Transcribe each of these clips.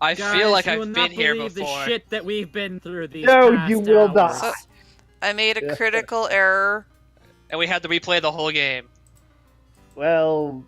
I feel like I've been here believe before. the shit that we've been through these No, past you will hours. not. So, I made a critical error. And we had to replay the whole game. Well,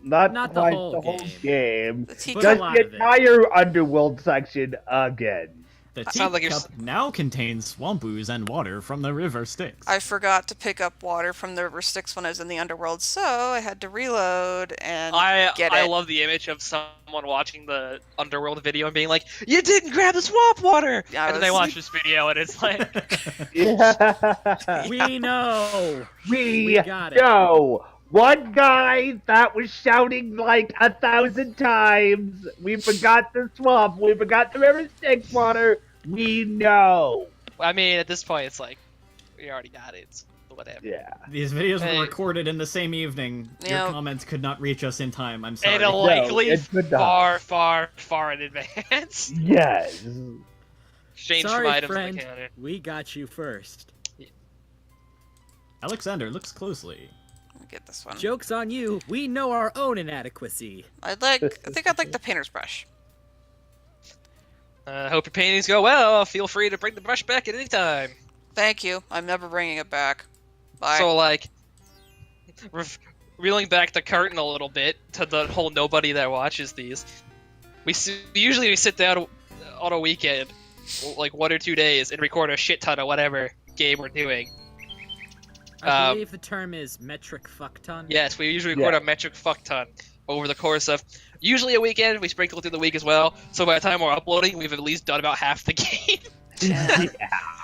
not Not the quite whole the whole game. game. The But a teacup. Just lot the of it. entire underworld section again. The Sounds like teacup now contains swamp ooze and water from the river Styx. I forgot to pick up water from the river Styx when I was in the underworld, so I had to reload and get it. I love the image of someone watching the underworld video and being like, "You didn't grab the swamp water," Yeah, and then they watch this video and it's like, Yeah. We know. We got it. know. One guy that was shouting like 1,000 times, "We forgot the swamp, we forgot the river Styx water." We know. I mean, at this point, it's like, we already got it. It's whatever. Yeah. These videos Hey. were recorded in the same evening. Yeah. Your comments could not reach us in time. I'm sorry. And likely it's good to far, far, far in advance. Yes. Exchange Sorry, some items on friend. the counter. We got you first. Alexander looks closely. Let me get this one. Joke's on you. We know our own inadequacy. I think I'd like the painter's brush. Hope your paintings go well. Feel free to bring the brush back at any time. Thank you. I'm never bringing it back. Bye. So, like, reeling back the curtain a little bit to the whole nobody that watches these. Usually we sit down on a weekend, like 1 or 2 days, and record a shit ton of whatever game we're doing. I believe the term is metric fuck ton. Yes, we usually record a metric fuck ton over the course of usually a weekend. We sprinkle through the week as well. So by the time we're uploading, we've at least done about half the game. Yeah.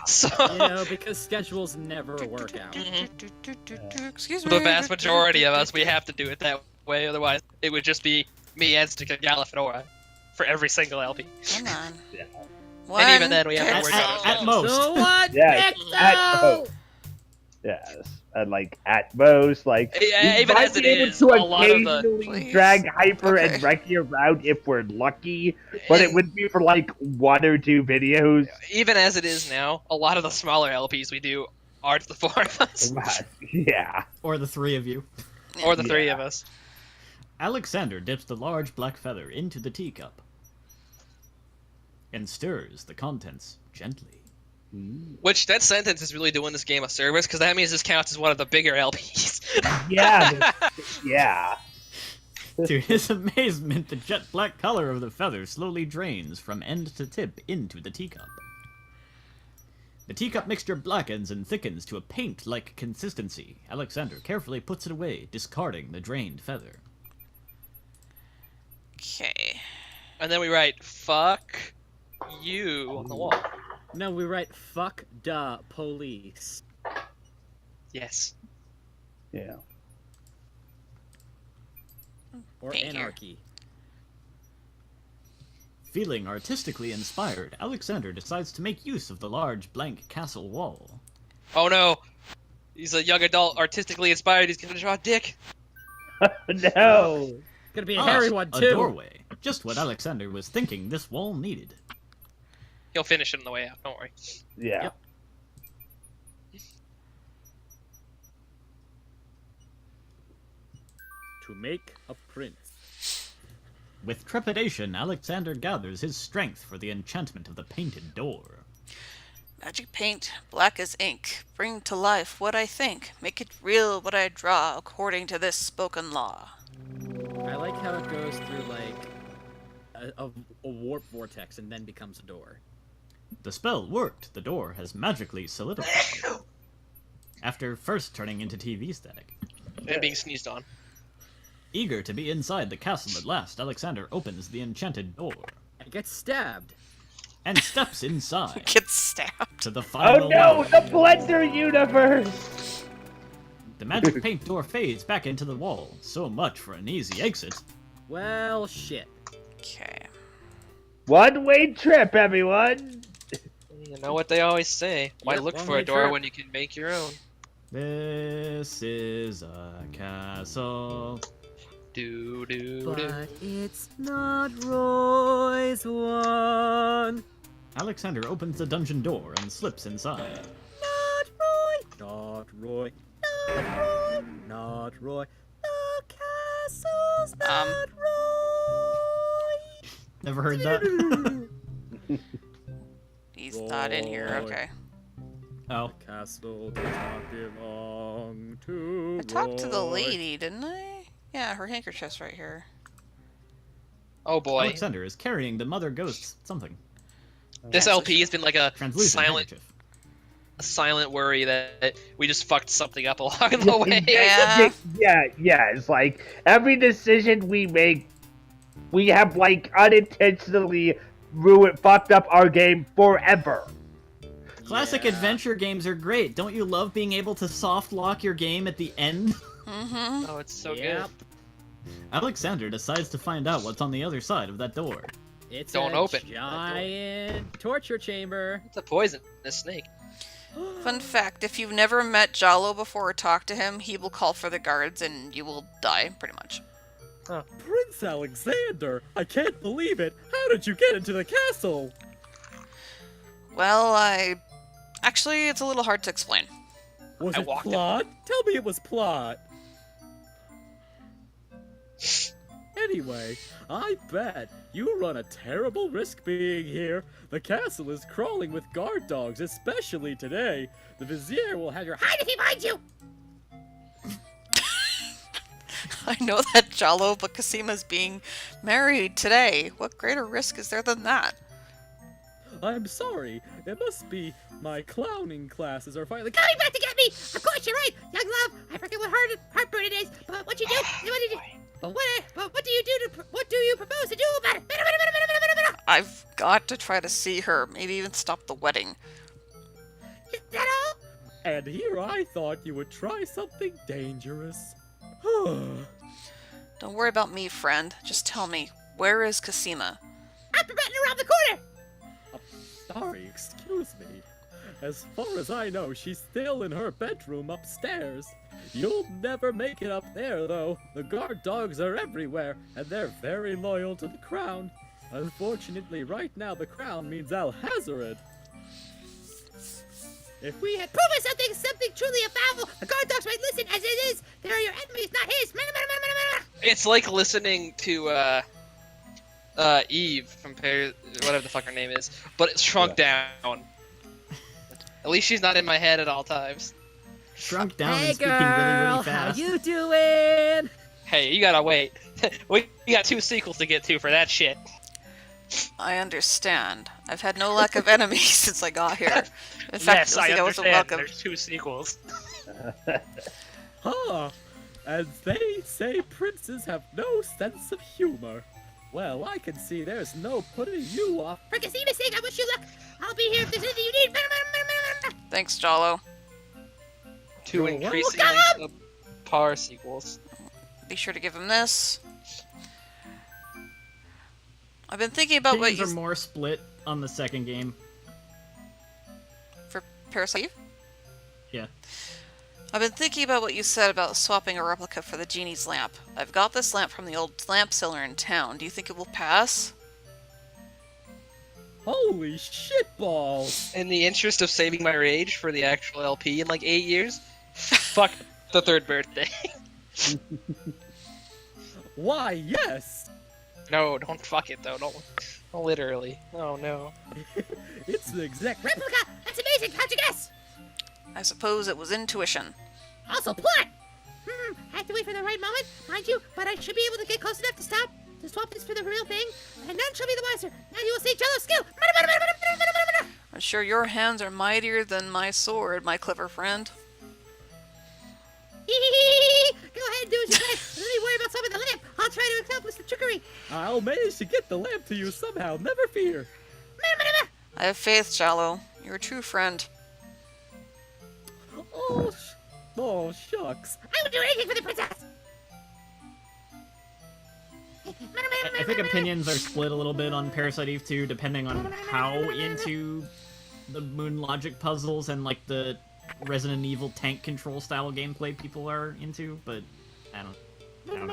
So You know, because schedules never work out. Excuse me. for the vast majority of us, we have to do it that way. Otherwise, it would just be me, Anstca, Galuf, and Aura for every single LP. Come on. Yeah. And even then, we have to work At on most. So what? Yeah, Pixel? Yes. And like at most, like Yeah, we even might as it be able is, to a lot of the- occasionally Please. drag Hyper Okay. and Reki around if we're lucky, but it would be for like 1 or 2 videos. Even as it is now, a lot of the smaller LPs we do are the 4 of us, Yeah. Or the 3 of you. or the 3 of us. Alexander dips the large black feather into the teacup and stirs the contents gently. Which, that sentence is really doing this game a service, because that means this counts as one of the bigger LPs. Yeah. Yeah. To his amazement, the jet black color of the feather slowly drains from end to tip into the teacup. The teacup mixture blackens and thickens to a paint-like consistency. Alexander carefully puts it away, discarding the drained feather. Okay. And then we write, fuck you on the wall. No, we write fuck duh police. Yes. Yeah. Or Thank you. anarchy. Feeling artistically inspired, Alexander decides to make use of the large blank castle wall. Oh no! He's a young adult, artistically inspired, he's gonna draw a dick! No. Gonna be a hairy one too. A doorway. Just what Alexander was thinking this wall needed. He'll finish it on the way out, don't worry. Yeah. Yep. To make a prince. With trepidation, Alexander gathers his strength for the enchantment of the painted door. Magic paint, black as ink. Bring to life what I think. Make it real what I draw, according to this spoken law. I like how it goes through like a warp vortex and then becomes a door. The spell worked. The door has magically solidified. After first turning into TV static. And being sneezed on. Eager to be inside the castle at last, Alexander opens the enchanted door I get stabbed. and steps inside Get stabbed. to the Oh final no, level. the Blender universe! The magic paint door fades back into the wall. So much for an easy exit. Well, shit. Okay. One-way trip, everyone! You know what they always say. Why Yep, look for one-way a door trip. when you can make your own? This is a castle. Do do do. But it's not Roy's one. Alexander opens the dungeon door and slips inside. Not Roy. Not Roy. Not Roy. Not Roy. The castle's not Roy. Never heard that. He's not in here. Okay. Oh. Castle does not belong to I talked to the Roy. lady, didn't I? Yeah, her handkerchief's right here. Oh boy, Alexander is carrying the mother ghost's something. this LP has been like a Translucent silent, handkerchief. worry that we just fucked something up along the way. Yeah. It's like every decision we make, we have like unintentionally fucked up our game forever. Classic adventure games are great. Don't you love being able to soft lock your game at the end? Mm-hmm. Oh, it's so Yep. good. Alexander decides to find out what's on the other side of that door. It's Don't a open. giant torture chamber. It's a poisonous snake. Fun fact, if you've never met Jalo before or talked to him, he will call for the guards and you will die, pretty much. Prince Alexander! I can't believe it! How did you get into the castle? Well, Actually, it's a little hard to explain. Was I it walked in. plot? Tell me it was plot. Anyway, I bet you run a terrible risk being here. The castle is crawling with guard dogs, especially today. The vizier will have your hide if he finds you! I know that Jalo, but Casima's being married today. What greater risk is there than that? I'm sorry. It must be my clowning classes are finally coming back to get me! Of course, you're right, young love! I forget what heartburn it is, but what you do, what do you propose to do about it? I've got to try to see her, maybe even stop the wedding. Is that all? And here I thought you would try something dangerous. Don't worry about me, friend. Just tell me, where is Casima? Up and around the corner! Sorry, excuse me. As far as I know, she's still in her bedroom upstairs. You'll never make it up there, though. The guard dogs are everywhere, and they're very loyal to the crown. Unfortunately, right now the crown means Alhazared. If we had proven something truly foul, the guard dogs might listen. As it is, they're your enemies, not his. It's like listening to Eve from whatever the fuck her name is, but it's shrunk down. At least she's not in my head at all times. Shrunk down Hey and speaking girl, really how fast. you doing? Hey, you gotta wait. We got 2 sequels to get to for that shit. I understand. I've had no lack of enemies since I got here. In fact, Yes, I I wasn't understand. welcome. There's 2 sequels. Huh. And they say princes have no sense of humor. Well, I can see there's no putting you off. For Casima's sake, I wish you luck. I'll be here if there's anything you need. Thanks, Jalo. 2 You're increasingly par sequels. Be sure to give him this. I've been thinking about what Opinions you are more split on the second game. for Parasite. Yeah. I've been thinking about what you said about swapping a replica for the genie's lamp. I've got this lamp from the old lamp seller in town. Do you think it will pass? Holy shitballs! In the interest of saving my rage for the actual LP in like 8 years, fuck the 3rd birthday. Why, yes! No, don't fuck it though. Don't literally. Oh no. It's the exact replica! That's amazing! How'd you guess? I suppose it was intuition. Also plot! Have to wait for the right moment, mind you, but I should be able to get close enough to swap this for the real thing, and none shall be the wiser. Now you will see Jello's skill! I'm sure your hands are mightier than my sword, my clever friend. Go ahead and do as you say. Let me worry about swapping the lamp. I'll try to accomplish the trickery. I'll manage to get the lamp to you somehow, never fear. I have faith, Jalo. You're a true friend. Oh, shucks. I would do anything for the princess. I think opinions are split a little bit on Parasite Eve 2, depending on how into the moon logic puzzles and like the Resident Evil tank control style gameplay people are into, but I don't know.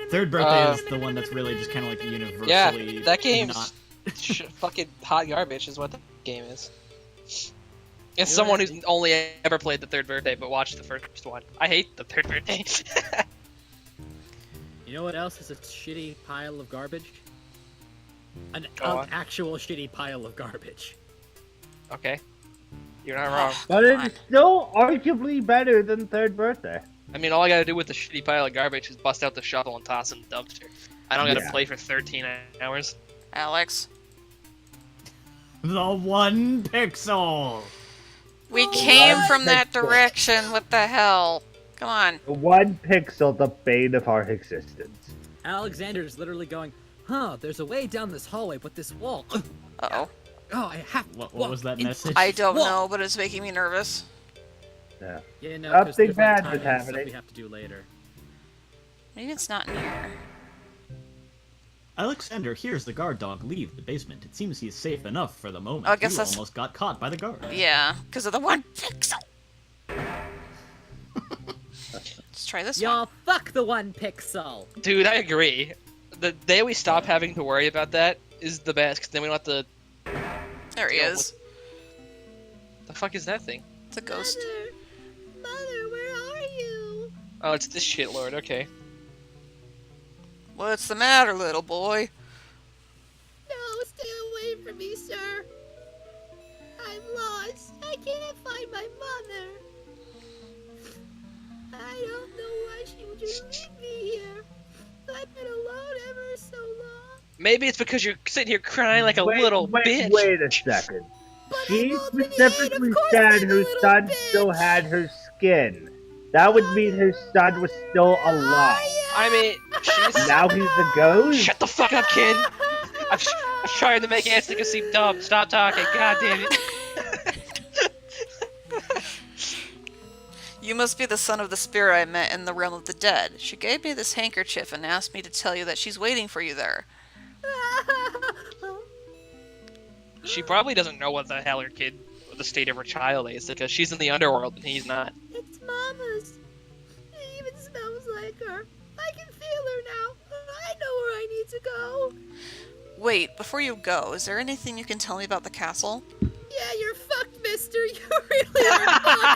3rd birthday is the one that's really just kind of like universally Yeah, that game's not... fucking hot garbage is what the game is. As someone who's only ever played the 3rd birthday but watched the first one, I hate the 3rd birthday. You know what else is a shitty pile of garbage? An Go on. actual shitty pile of garbage. Okay. You're not wrong. But it's still arguably better than third birthday. I mean, all I gotta do with the shitty pile of garbage is bust out the shovel and toss it in the dumpster. I don't gotta Yeah. play for 13 hours. Alex, The 1 pixel! we came from that pixel. direction. What the hell? Come on. 1 pixel, the bane of our existence. Alexander's literally going, huh, there's a way down this hallway, but this wall. Uh-oh. Oh, I have to What walk was that into message? I don't Whoa. know, but it's making me nervous. Yeah. Yeah, no, 'cause Something there's, bad like, was timing and stuff happening. we have to do later. Maybe it's not in here. Alexander hears the guard dog leave the basement. It seems he's safe enough for the moment. I guess You that's- almost got caught by the guard. Yeah, because of the 1 pixel. Let's try this one. Y'all, fuck the 1 pixel. Dude, I agree. The day we stop having to worry about that is the best, because then we don't have to... There he deal is. The fuck is that thing? It's a ghost. Mother, where are you? Oh, it's this shit lord, okay. What's the matter, little boy? No, stay away from me, sir. I'm lost. I can't find my mother. I don't know why she would just leave me here. I've been alone ever so long. Maybe it's because you're sitting here crying like a little bitch. Wait a second. But She I'm opening it, specifically of course said I'm a her little son bitch. still had her skin. That would mean her son was still alive. I mean, she's... Now he's a ghost? Shut the fuck up, kid! I'm trying to make Anstca seem dumb. Stop talking, god damn it. You must be the son of the spirit I met in the realm of the dead. She gave me this handkerchief and asked me to tell you that she's waiting for you there. She probably doesn't know what the hell her kid, or the state of her child is, because she's in the underworld and he's not. It's Mama's. It even smells like her. I can feel her now. I know where I need to go. Wait, before you go, is there anything you can tell me about the castle? Yeah, you're fucked, mister. You really are fucked.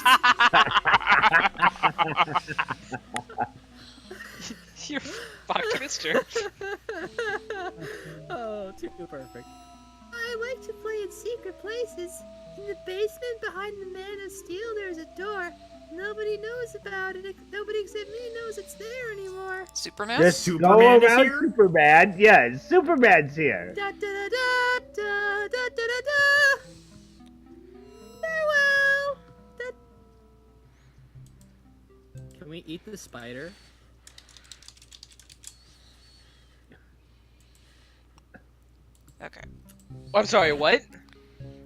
You're fucked, mister. Oh, too perfect. I like to play in secret places. In the basement behind the Man of Steel, there's a door. Nobody knows about it. Nobody except me knows it's there anymore. Superman? Just Superman go is around here? Superman. Yeah, Superman's here. Da da da da da da da da da. Farewell. Da. Can we eat the spider? Okay. I'm sorry, what?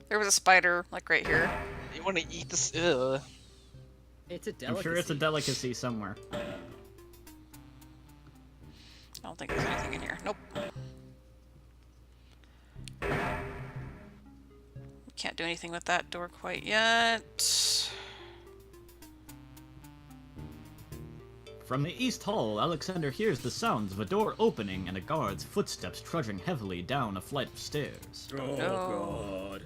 There was a spider, like right here. You want to eat this? Ugh. It's a I'm delicacy. sure it's a delicacy somewhere. I don't think there's anything in here. Nope. Can't do anything with that door quite yet. From the East Hall, Alexander hears the sounds of a door opening and a guard's footsteps trudging heavily down a flight of stairs. Oh, No. God.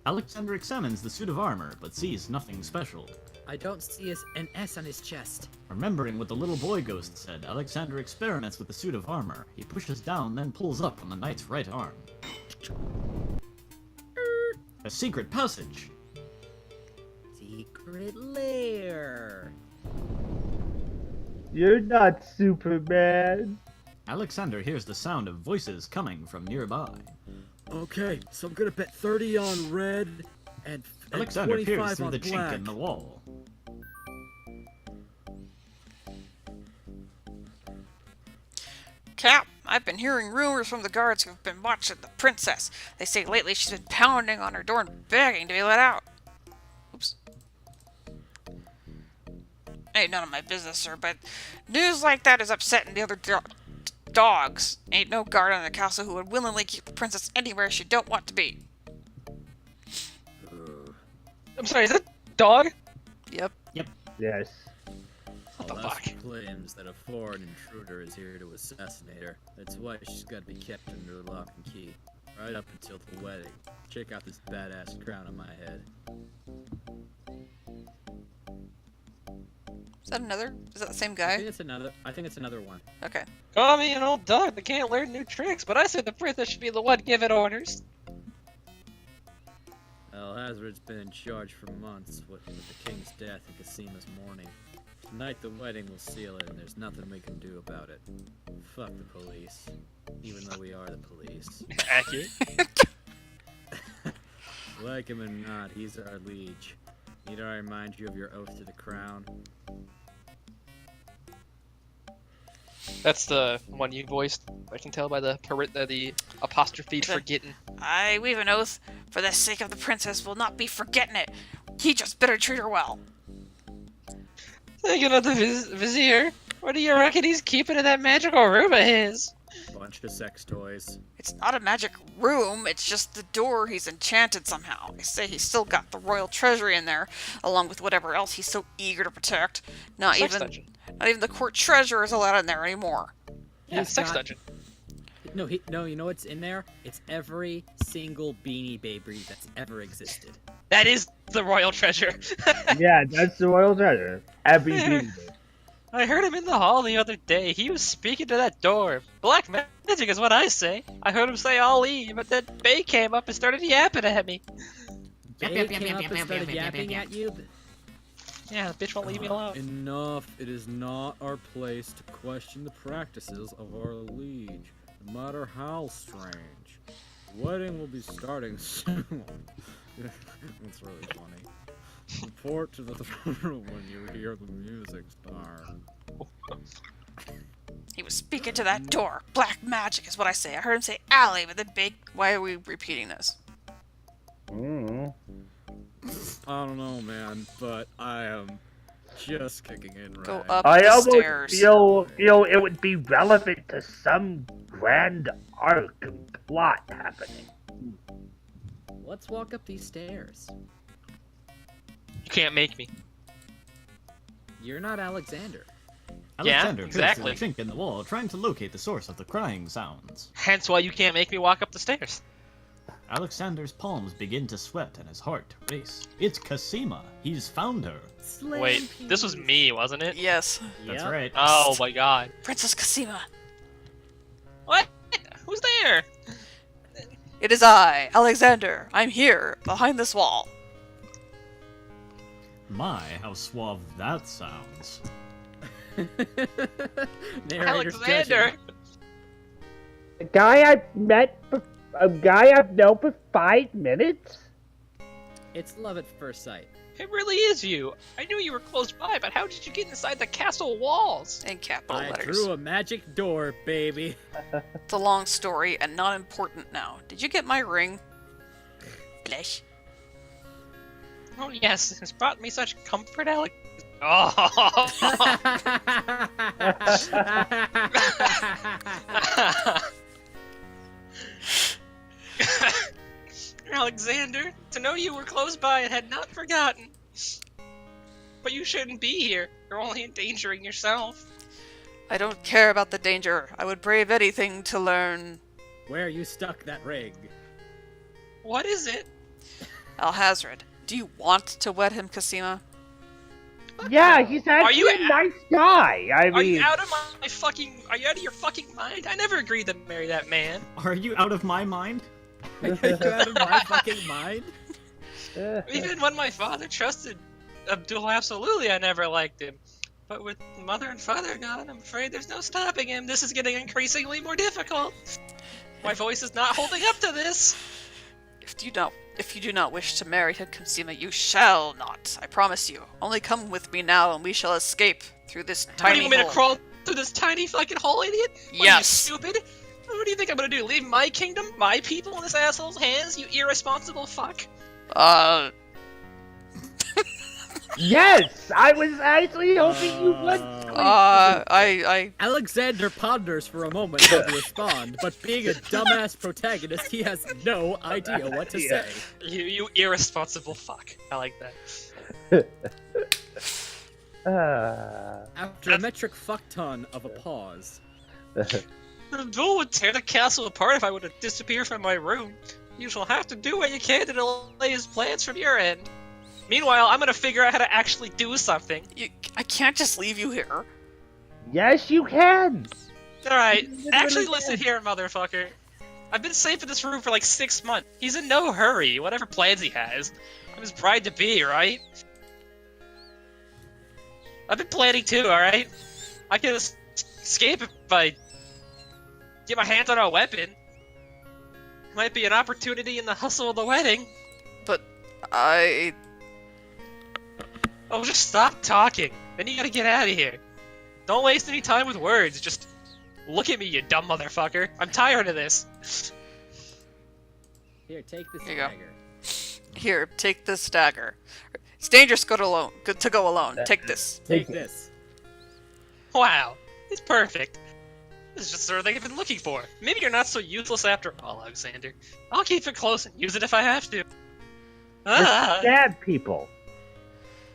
Alexander examines the suit of armor, but sees nothing special. I don't see an S on his chest. Remembering what the little boy ghost said, Alexander experiments with the suit of armor. He pushes down, then pulls up on the knight's right arm. A secret passage! Secret lair. You're not Superman. Alexander hears the sound of voices coming from nearby. Okay, so I'm gonna bet 30 on red and Alexander 25 peers through on the chink black. in the wall. Cap, I've been hearing rumors from the guards who've been watching the princess. They say lately she's been pounding on her door and begging to be let out. Oops. Ain't none of my business, sir, but news like that is upsetting the other dogs. Ain't no guard on the castle who would willingly keep the princess anywhere she don't want to be. I'm sorry, is that dog? Yep. Yes. What the Alaska fuck? claims that a foreign intruder is here to assassinate her. That's why she's got to be kept under lock and key. Right up until the wedding. Check out this badass crown on my head. that another? Is that the same I guy? think it's another one. Okay. Call me an old dog that can't learn new tricks, but I said the princess should be the one giving orders. Hazard's been in charge for months with the king's death and Casima's mourning. Tonight the wedding will seal it, and there's nothing we can do about it. Fuck the police. Even though we are the police. Accurate. Like him or not, he's our liege. Need I remind you of your oath to the crown? That's the one you voiced. I can tell by the apostrophe forgetting. We've an oath. For the sake of the princess, we'll not be forgetting it. He just better treat her well. Thinking of the vizier. What do you reckon he's keeping in that magical room of his? Bunch of sex toys. It's not a magic room, it's just the door he's enchanted somehow. They say he's still got the royal treasury in there, along with whatever else he's so eager to protect. Not Sex even dungeon. not even the court treasurer is allowed in there anymore. Yeah, He's sex got- dungeon. No, you know what's in there? It's every single Beanie Baby that's ever existed. That is the royal treasure. Yeah, that's the royal treasure. Every Beanie Baby. I heard him in the hall the other day. He was speaking to that door. Black magic is what I say. I heard him say Ali, but then Bay came up and started yapping at me. They came up and started yapping at you. Yeah, the bitch won't leave me alone. Enough. It is not our place to question the practices of our liege, no matter how strange. The wedding will be starting soon. That's really funny. Report to the throne room when you hear the music start. He was speaking to that door. Black magic is what I say. I heard him say alley, but then big. Why are we repeating this? Mm. I don't know, man, but I am just kicking in right. Go up I the almost stairs. feel it would be relevant to some grand arc and plot happening. Let's walk up these stairs. You can't make me. You're not Alexander. Alexander exactly. pierces a chink in the wall, trying to locate the source of the crying sounds. Hence why you can't make me walk up the stairs. Alexander's palms begin to sweat and his heart to race. It's Casima. He's found her. Slam Wait, this was peas. me, wasn't it? Yes. That's Yep. right. Oh my god. Princess Casima. What? Who's there? It is I, Alexander. I'm here, behind this wall. My, how suave that sounds. Narrator's Alexander! judging. A guy I've known for 5 minutes? It's love at first sight. It really is you. I knew you were close by, but how did you get inside the castle walls? In capital I letters. drew a magic door, baby. It's a long story and not important now. Did you get my ring? Flesh. Oh yes, it's brought me such comfort, Alex. Oh! Alexander, to know you were close by and had not forgotten. But you shouldn't be here. You're only endangering yourself. I don't care about the danger. I would brave anything to learn. Where you stuck that ring? What is it? Alhazred, do you want to wed him, Casima? Yeah, he's actually you a nice guy. Are you out of my fucking... Are you out of your fucking mind? I never agreed to marry that man. Are you out of my mind? Are you out of my fucking mind? Even when my father trusted Abdul absolutely, I never liked him. But with mother and father gone, I'm afraid there's no stopping him. This is getting increasingly more difficult. My voice is not holding up to this. If you do not wish to marry him, Casima, you shall not. I promise you. Only come with me now, and we shall escape through this What, tiny do you want me to hole. crawl through this tiny fucking hole, idiot? What, Yes. Are you stupid? What do you think I'm gonna do? Leave my kingdom, my people in this asshole's hands, you irresponsible fuck? Yes, I was actually hoping you would. Alexander ponders for a moment how to respond, but being a dumbass protagonist, he has no idea what to say. You irresponsible fuck. I like that. After a metric fuck ton of a pause. Abdul would tear the castle apart if I were to disappear from my room. You shall have to do what you can to delay his plans from your end. Meanwhile, I'm gonna figure out how to actually do something. I can't just leave you here. Yes, you can. Alright, You actually literally listen can. here, motherfucker. I've been safe in this room for like 6 months. He's in no hurry, whatever plans he has. I'm his bride-to-be, right? I've been planning too, alright? I can escape if I get my hands on a weapon. Might be an opportunity in the hustle of the wedding. But I... Oh, just stop talking. Then you gotta get out of here. Don't waste any time with words, just look at me, you dumb motherfucker. I'm tired of this. Here, take this Here you go. dagger. Here, take this dagger. It's dangerous to go alone. Take this. Take this. Wow, it's perfect. This is just the sort of thing I've been looking for. Maybe you're not so useless after all, Alexander. I'll keep it close and use it if I have to. Ah! Stab people.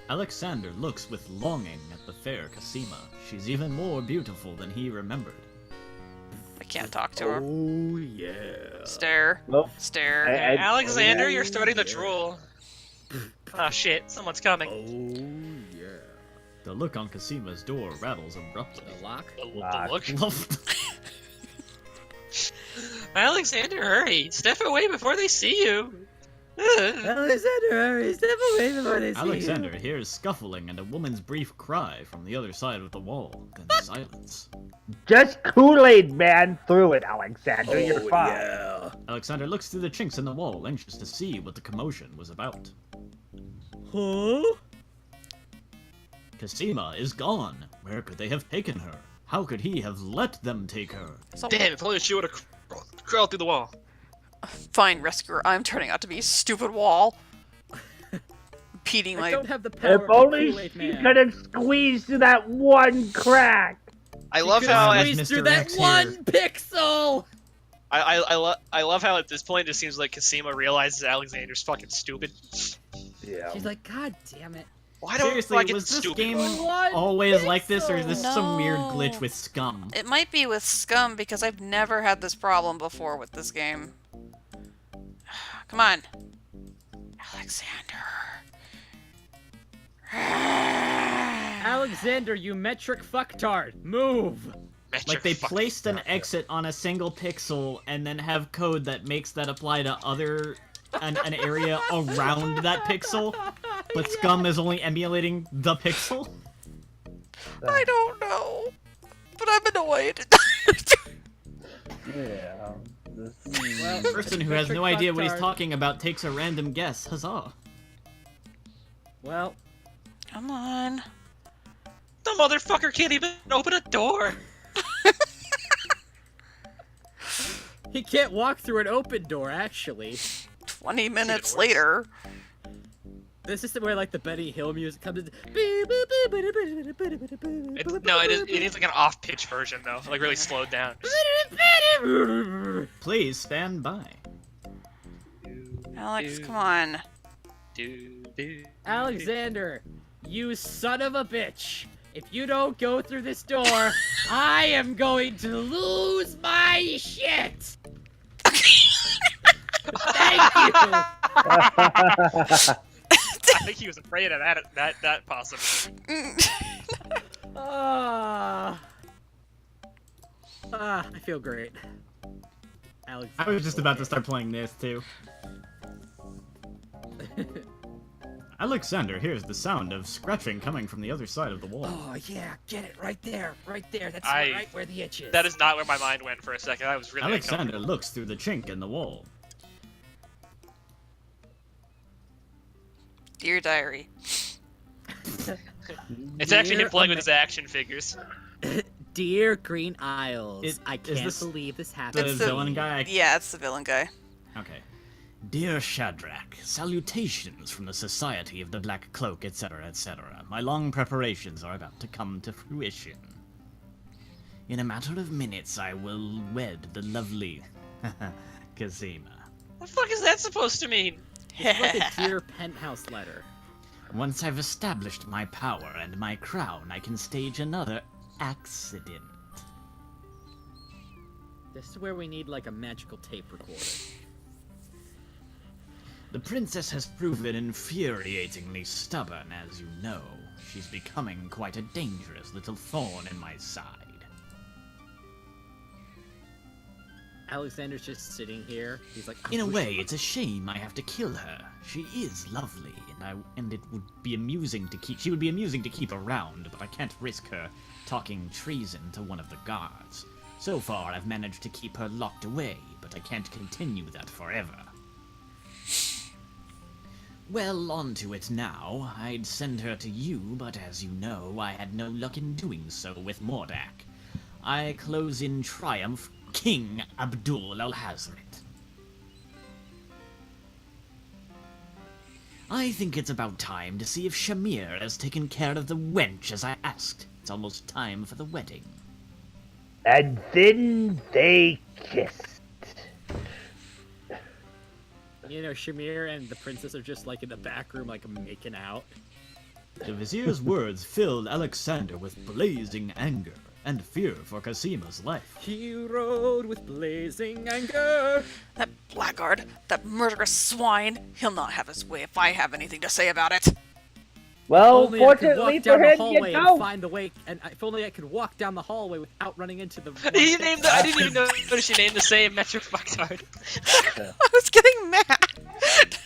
Alexander looks with longing at the fair Cosima. She's even more beautiful than he remembered. I can't talk to her. Oh, yeah. Stare. Well, Stare. I- Alexander, yeah, you're starting to yeah. drool. Ah, shit, someone's coming. Oh, yeah. The look on Cosima's door rattles abruptly. The lock? The look. Alexander Alexander, hurry! Step away before they see you. Alexander, hurry, step away before they see hears scuffling and a woman's brief cry from the other side of the wall, then silence. Just Kool-Aid Man through it, Alexander. You're fine. Yeah. Alexander looks through the chinks in the wall, anxious to see what the commotion was about. Huh? Cosima is gone. Where could they have taken her? How could he have let them take her? So, Damn, if only she would have crawled through the wall. fine, rescuer. I'm turning out to be a stupid wall. Impeding I my... don't have the power If of the only Kool-Aid she Man. could have squeezed through that one crack. I She love could've how As squeezed Mr. through that Rex one here. pixel! I love how at this point it just seems like Cosima realizes Alexander's fucking stupid. Yeah. She's like, God damn it. Why don't Seriously, I get was this stupid? game One always like this, or is this some weird No. glitch with Scum? It might be with Scum, because I've never had this problem before with this game. Come on. Alexander. Alexander, you metric fucktard. Move! Like they placed an exit on a single pixel and then have code that makes that apply to an area around that pixel, but Scum is only emulating the pixel? I don't know. But I'm annoyed. Yeah. Well, The person who has metric no idea what he's fucktard. talking about takes a random guess. Huzzah. Well, Come on. The motherfucker can't even open a door. he can't walk through an open door, actually. 20 minutes worse. later. This is where, like, the Benny Hill music comes in. No, it needs like an off-pitch version though, like really slowed down. Please stand by. Alex, come on. Alexander, you son of a bitch. If you don't go through this door, I am going to lose my shit. Thank you. I think he was afraid of that possibility. I feel great. Alex. I was just about to start playing this too. Alexander hears the sound of scratching coming from the other side of the wall. Oh yeah, get it right there, right there. That's I- right where the itch is. That is not where my mind went for a second. I was really Alexander uncomfortable. looks through the chink in the wall. Dear diary. It's actually him Dear playing with his action figures. Dear Green Isles, Is- I is can't this believe this The happened. It's the- villain guy? Yeah, it's the villain guy. Okay. Dear Shadrach, salutations from the Society of the Black Cloak, etc., etc. My long preparations are about to come to fruition. In a matter of minutes, I will wed the lovely Cosima. What the fuck is that supposed to mean? It's like a dear penthouse letter. Once I've established my power and my crown, I can stage another accident. This is where we need like a magical tape recorder. The princess has proven infuriatingly stubborn, as you know. She's becoming quite a dangerous little thorn in my side. Alexander's just sitting here. He's like, In a way, it's a shame I have to kill her. She is lovely, and it would be amusing to keep. She would be amusing to keep around, but I can't risk her talking treason to one of the guards. So far, I've managed to keep her locked away, but I can't continue that forever. Well, on to it now. I'd send her to you, but as you know, I had no luck in doing so with Mordak. I close in triumph, King Abdul Alhazred. I think it's about time to see if Shamir has taken care of the wench as I asked. It's almost time for the wedding. And then they kissed. You know, Shamir and the princess are just like in the back room, like making out. The vizier's words filled Alexander with blazing anger and fear for Casima's life. He rode with blazing anger. That blackguard, that murderous swine, he'll not have his way if I have anything to say about it. Well, Only I could fortunately walk down for the him, hallway you and know. find the way. And if only I could walk down the hallway without running into the. He named I didn't even notice she named the same metric fucktard. I was getting mad.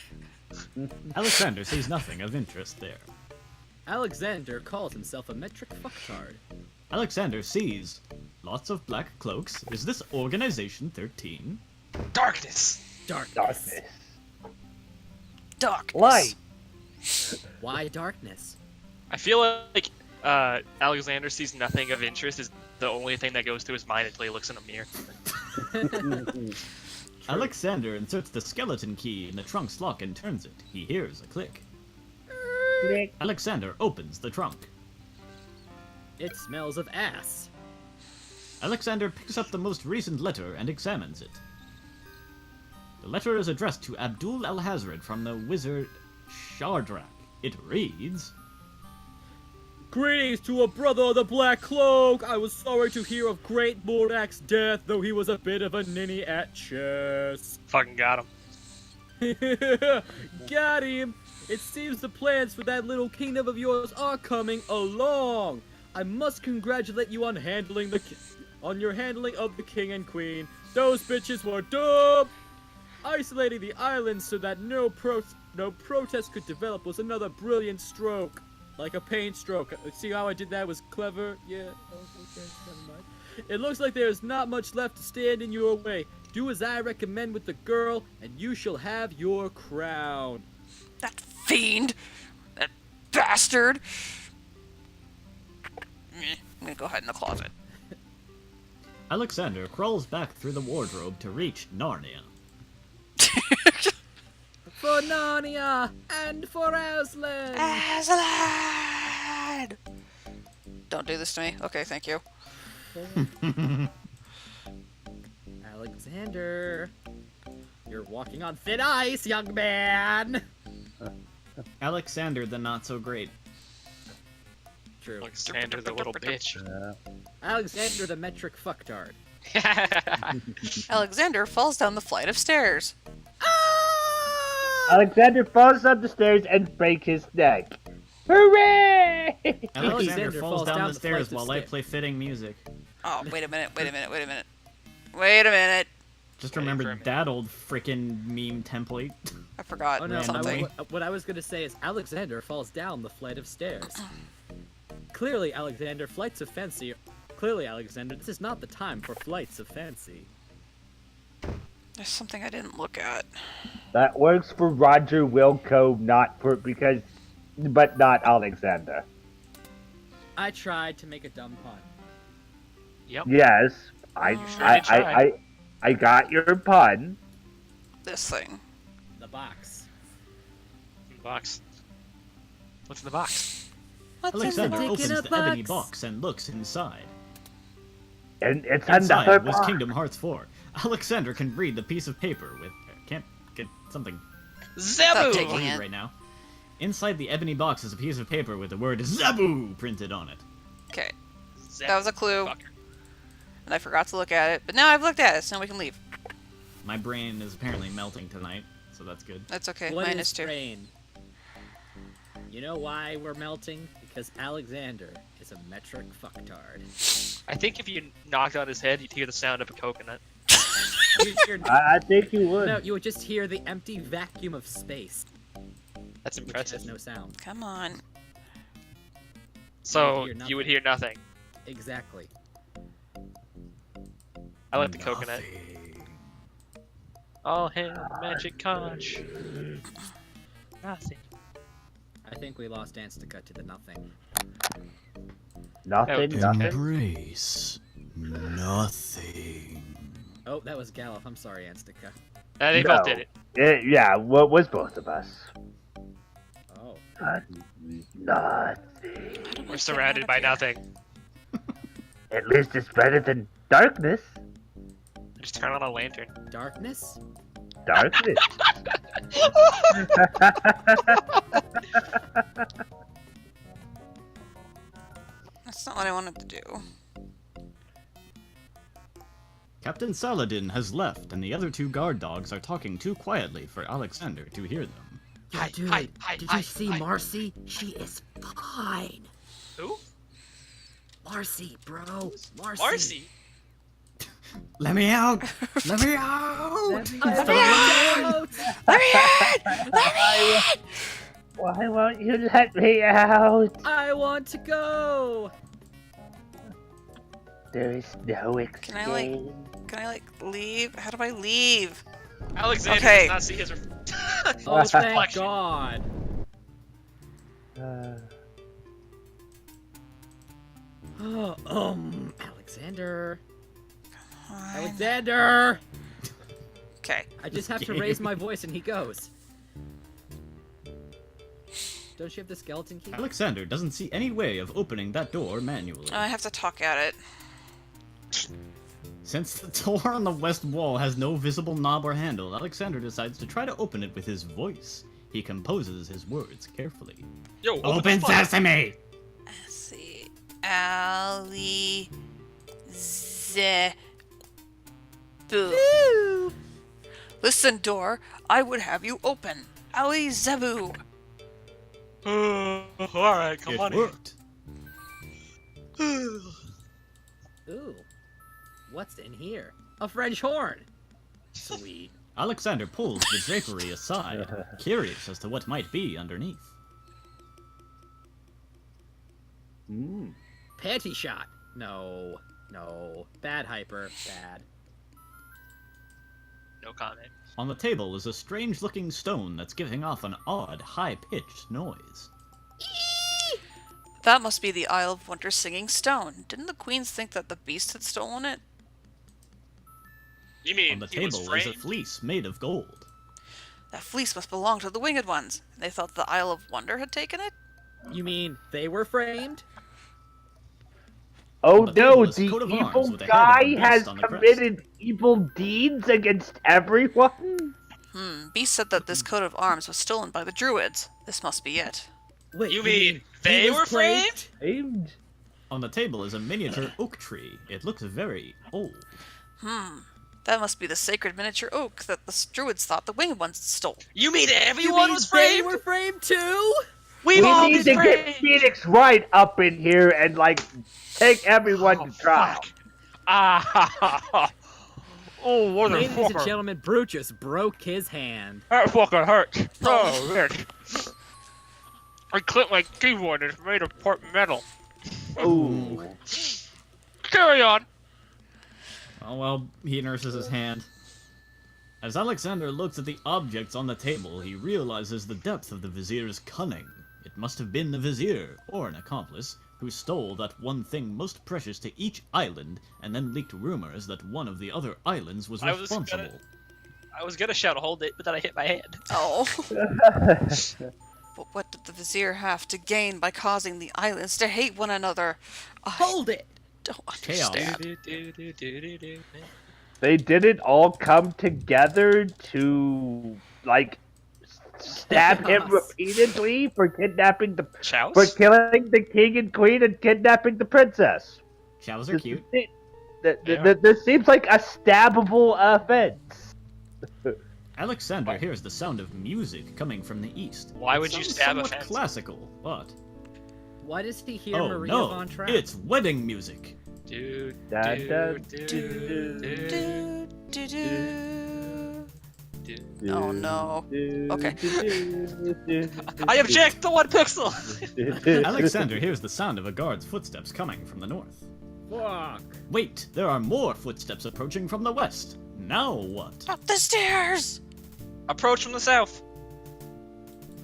Alexander sees nothing of interest there. Alexander calls himself a metric fucktard. Alexander sees lots of black cloaks. Is this Organization 13? Darkness. Darkness. Darkness. Light. Why darkness? I feel like Alexander sees nothing of interest is the only thing that goes through his mind until he looks in a mirror. Alexander inserts the skeleton key in the trunk's lock and turns it. He hears a click. Click. Alexander opens the trunk. It smells of ass. Alexander picks up the most recent letter and examines it. The letter is addressed to Abdul Alhazred from the wizard Shardrak. It reads, Greetings to a brother of the Black Cloak! I was sorry to hear of great Mordak's death, though he was a bit of a ninny at chess. Fucking got him. Got him! It seems the plans for that little kingdom of yours are coming along. I must congratulate you on your handling of the king and queen. Those bitches were dumb. Isolating the islands so that no protest could develop was another brilliant stroke. Like a paint stroke. See how I did that? Was clever? Yeah. Okay, never mind. It looks like there is not much left to stand in your way. Do as I recommend with the girl, and you shall have your crown. That fiend! That bastard! I'm gonna go hide in the closet. Alexander crawls back through the wardrobe to reach Narnia. For Narnia and for Aslan. Aslan! Don't do this to me. Okay, thank you. Alexander, you're walking on thin ice, young man. Alexander the not so great. True. Alexander the little bitch. Alexander the metric fucktard. Alexander falls down the flight of stairs. Alexander falls up the stairs and breaks his neck. Hooray! Alexander falls down the stairs while I play fitting music. Oh, wait a minute. Just remembered that old frickin' meme template. I forgot Oh no, something. what I was gonna say is Alexander falls down the flight of stairs. Clearly, Alexander, Clearly, Alexander, this is not the time for flights of fancy. There's something I didn't look at. That works for Roger Wilco, but not Alexander. I tried to make a dumb pun. Yep. Yes, Sure I got your pun. This thing. The box. Box. What's in the box? What's Alexander in the opens in a the ebony box? box and looks inside. And it's Inside another was box. Kingdom Hearts 4. Alexander can read the piece of paper with... can't get something Stop taking Zabu! it. right now. Inside the ebony box is a piece of paper with the word Zabu printed on it. Okay, that was a clue. Fucker. And I forgot to look at it, but now I've looked at it, so now we can leave. My brain is apparently melting tonight, so that's good. That's okay. What Minus is 2. rain? You know why we're melting? Because Alexander is a metric fucktard. I think if you knocked on his head, you'd hear the sound of a coconut. I think you would. No, you would just hear the empty vacuum of space, That's which impressive. has no sound. Come on. So You would hear you would nothing. hear nothing. Exactly. I like the coconut. All hail the magic conch. Nothing. I think we lost Anstca to the nothing. Nothing, Okay. nothing. Embrace nothing. Oh, that was Galuf. I'm sorry, Anstca. They both did it. Yeah, what was both of us? Oh. Nothing. We're surrounded by nothing. At least it's better than darkness. Just turn on a lantern. Darkness? Darkness. That's not what I wanted to do. Captain Saladin has left, and the other 2 guard dogs are talking too quietly for Alexander to hear them. Yo, Hi, dude, hi, hi, did hi, you see hi. Marcy? She is fine. Who? Marcy, bro. Marcy. Marcy. Let me out! Let me out! Why won't you let me out? I want to go! There is no escape. Can I like leave? How do I leave? Alexander Okay. does not see his. Oh, thank reflection. God. Alexander. Fine. Alexander! Okay. I just have to raise my voice and he goes. Don't you have the skeleton key? Alexander doesn't see any way of opening that door manually. I have to talk at it. Since the door on the west wall has no visible knob or handle, Alexander decides to try to open it with his voice. He composes his words carefully. Yo, Open the fuck? sesame! Let's see. Ali. Ze. Boo. Listen, door. I would have you open. Ali Zebu. Alright, come It on worked. in. Ooh. What's in here? A French horn! Sweet. Alexander pulls the drapery aside, curious as to what might be underneath. Panty shot! No. No. Bad hyper. Bad. No comment. On the table is a strange-looking stone that's giving off an odd, high-pitched noise. That must be the Isle of Wonder singing stone. Didn't the queens think that the beast had stolen it? You mean On the he was table is a framed? fleece made of gold. That fleece must belong to the winged ones. They thought the Isle of Wonder had taken it? You mean they were framed? Oh On the no, table is a the coat of arms evil with the head of a guy beast has on the crest. committed evil deeds against everyone? Beast said that this coat of arms was stolen by the druids. This must be it. Wait, You mean he they was were framed? Aimed. On the table is a miniature oak tree. It looks very old. That must be the sacred miniature oak that the druids thought the winged ones stole. You mean You everyone mean was they framed? were framed too? We've We all need been to get framed. Phoenix Wright up in here and, like, take everyone to trial. Fuck. Ah. Oh, what a Ladies and fucker. gentlemen, Brutus broke his hand. That fucking hurts. Oh, bitch. I clipped my keyboard and it's made of part metal. Ooh. Carry on. Oh well, he nurses his hand. As Alexander looks at the objects on the table, he realizes the depth of the vizier's cunning. It must have been the vizier, or an accomplice, who stole that one thing most precious to each island, and then leaked rumors that one of the other islands was I was responsible. I was gonna shout hold it, but then I hit my hand. Oh. But what did the vizier have to gain by causing the islands to hate one another? I Hold it! don't Chaos. understand. They didn't all come together to, like, stab him Yes. repeatedly for kidnapping the... Chows? for killing the king and queen and kidnapping the princess. Chows are cute. This seems like a stabbable offense. Alexander hears the sound of music coming from the east. Why It would you sounds stab a somewhat fence? classical, but Why does he hear oh Maria no, von Trapp? it's wedding music. Dude, Da, da, Oh no. Okay. I object to 1 pixel! Alexander hears the sound of a guard's footsteps coming from the north. Fuck. Wait, there are more footsteps approaching from the west. Now what? Up the stairs! Approach from the south.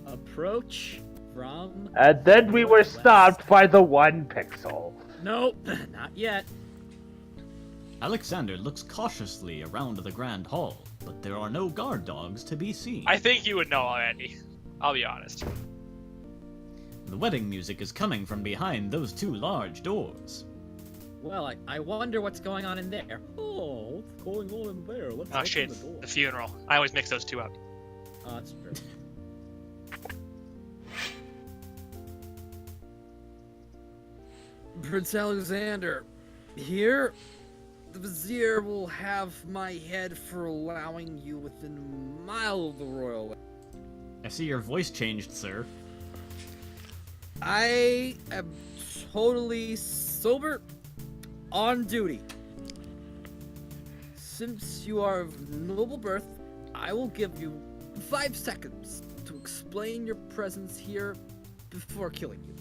Approach from... And then we were stopped by the 1 pixel. Nope, not yet. Alexander looks cautiously around the grand hall, but there are no guard dogs to be seen. I think you would know already. I'll be honest. The wedding music is coming from behind those 2 large doors. Well, I wonder what's going on in there. Oh, what's going on in there? Let's Oh open shit, the door. the funeral. I always mix those 2 up. Oh, that's true. Prince Alexander, here, the Vizier will have my head for allowing you within a mile of the royal. I see your voice changed, sir. I am totally sober, on duty. Since you are of noble birth, I will give you 5 seconds to explain your presence here before killing you.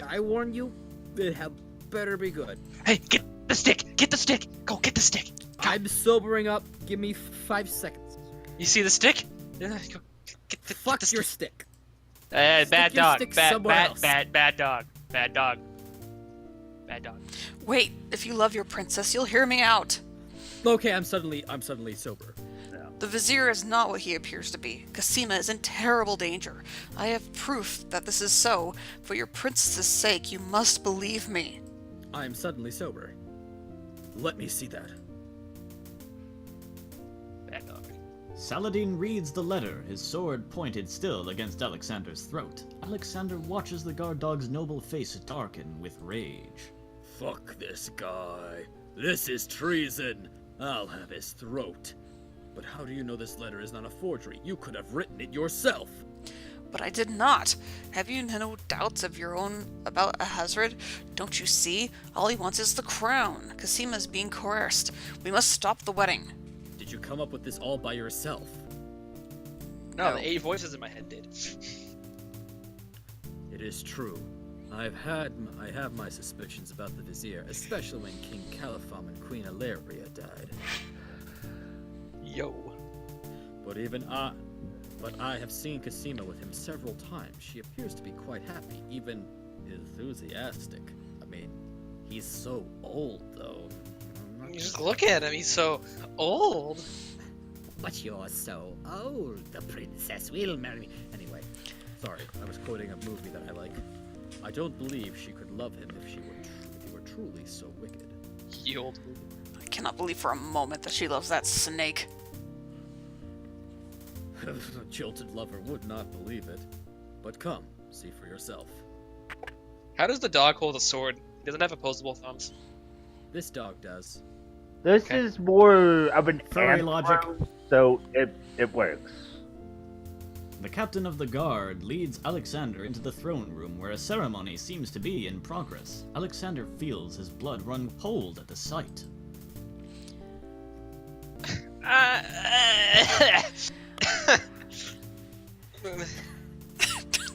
I warn you, it had better be good. Hey, get the stick! Get the stick! Go get the stick! I'm sobering up. Give me 5 seconds. You see the stick? Yeah, go get Fuck the your stick. stick. Bad Stick your dog. stick Bad somewhere else. bad dog. Bad dog. Bad dog. Wait, if you love your princess, you'll hear me out. Okay, I'm suddenly sober. The Vizier is not what he appears to be. Cassima is in terrible danger. I have proof that this is so. For your princess's sake, you must believe me. I am suddenly sober. Let me see that. Bad dog. Saladin reads the letter, his sword pointed still against Alexander's throat. Alexander watches the guard dog's noble face darken with rage. Fuck this guy. This is treason. I'll have his throat. But how do you know this letter is not a forgery? You could have written it yourself. But I did not. Have you no doubts of your own about Ahazred? Don't you see? All he wants is the crown. Cassima is being coerced. We must stop the wedding. Did you come up with this all by yourself? No, the 8 voices in my head did. It is true. I have my suspicions about the Vizier, especially when King Califam and Queen Ilaria died. Yo. But I have seen Cassima with him several times. She appears to be quite happy, even enthusiastic. I mean, he's so old, though. You just look at him, he's so old. But you're so old. The princess will marry me. Anyway, sorry, I was quoting a movie that I like. I don't believe she could love him if he were truly so wicked. Ye old. I cannot believe for a moment that she loves that snake. A jilted lover would not believe it. But come, see for yourself. How does the dog hold a sword? He doesn't have opposable thumbs. This dog does. This Okay. is more of an Furry ant logic. farm, so it works. The captain of the guard leads Alexander into the throne room where a ceremony seems to be in progress. Alexander feels his blood run cold at the sight.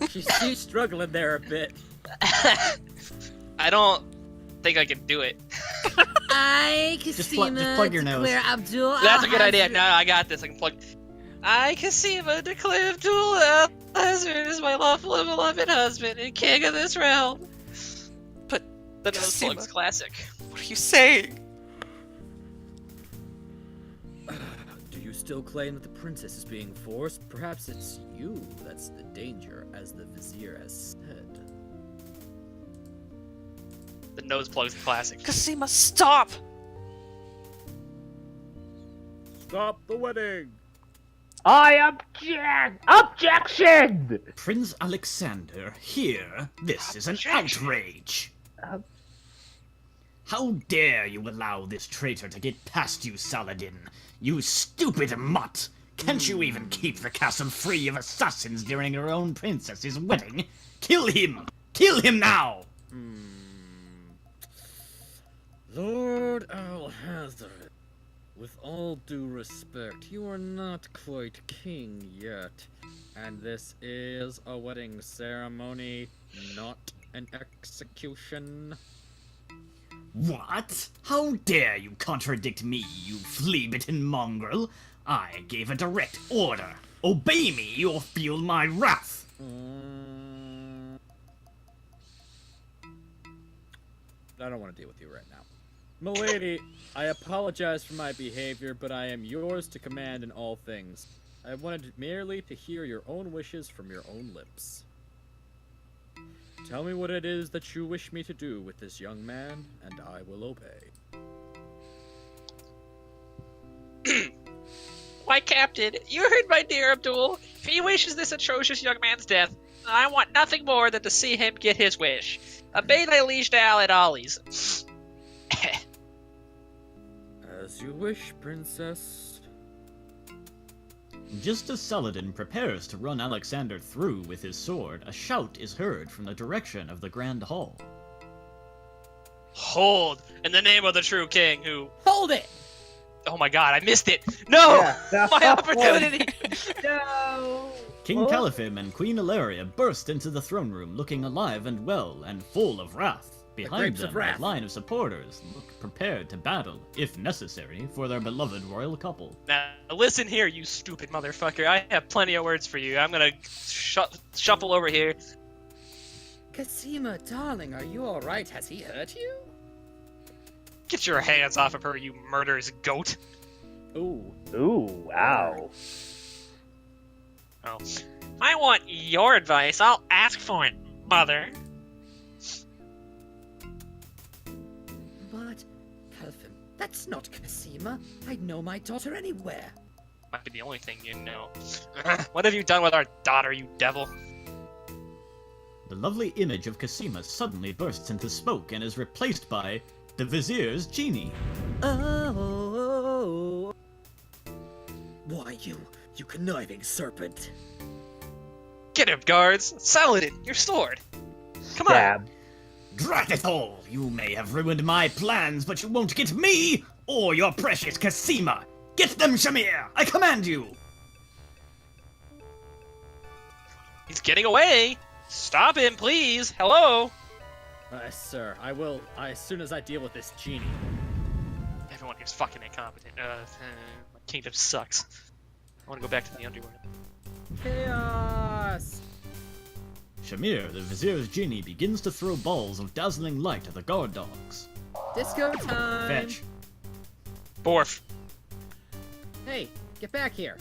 She's struggling there a bit. I don't think I can do it. I, Just plug your nose. declare Abdul That's a good idea. Alhazred- No, I got this. I can plug. I, Cassima, declare Abdul Alhazred is my lawful and beloved husband and king of this realm. But The nose Cassima. plug's classic. what are you saying? Do you still claim that the princess is being forced? Perhaps it's you that's the danger, as the Vizier has said. The nose plug's classic. Cassima, stop! Stop the wedding! I object! Objection! Prince Alexander, here, this is an Objection. outrage! Ob- How dare you allow this traitor to get past you, Saladin? You stupid mutt! Can't you even keep the castle free of assassins during your own princess's wedding? Kill him! Kill him now! Lord Alhazard, with all due respect, you are not quite king yet. And this is a wedding ceremony, not an execution. What? How dare you contradict me, you flea-bitten mongrel? I gave a direct order. Obey me, or feel my wrath. I don't want to deal with you right now. Milady, I apologize for my behavior, but I am yours to command in all things. I wanted merely to hear your own wishes from your own lips. Tell me what it is that you wish me to do with this young man, and I will obey. Why, Captain, you heard my dear Abdul. If he wishes this atrocious young man's death, I want nothing more than to see him get his wish. Obey thy liege Dal at Ollie's. As you wish, princess. Just as Saladin prepares to run Alexander through with his sword, a shout is heard from the direction of the Grand Hall. Hold, in the name of the true king who... Hold it! Oh my god, I missed it! No! Yeah. My opportunity! No! King Oh. Caliphim and Queen Ilaria burst into the throne room looking alive and well and full of wrath. Behind grapes of them, wrath. a line of supporters look prepared to battle, if necessary, for their beloved royal couple. Now, listen here, you stupid motherfucker. I have plenty of words for you. I'm gonna shuffle over here. Casima, darling, are you alright? Has he hurt you? Get your hands off of her, you murderous goat. Ooh. Ooh, wow. Oh. If I want your advice, I'll ask for it, mother. But, Calvin, that's not Casima. I'd know my daughter anywhere. Might be the only thing you know. What have you done with our daughter, you devil? The lovely image of Casima suddenly bursts into smoke and is replaced by the Vizier's genie. Oh. Why, you conniving serpent. Get him, guards! Saladin, your sword! Come on! Dab. Drat it all! You may have ruined my plans, but you won't get me or your precious Casima! Get them, Shamir! I command you! He's getting away! Stop him, please! Hello! Sir, I will, as soon as I deal with this genie. Everyone here's fucking incompetent. My kingdom sucks. I want to go back to the underworld. Chaos! Shamir, the Vizier's genie, begins to throw balls of dazzling light at the guard dogs. Disco time! Fetch. Borf. Hey, get back here.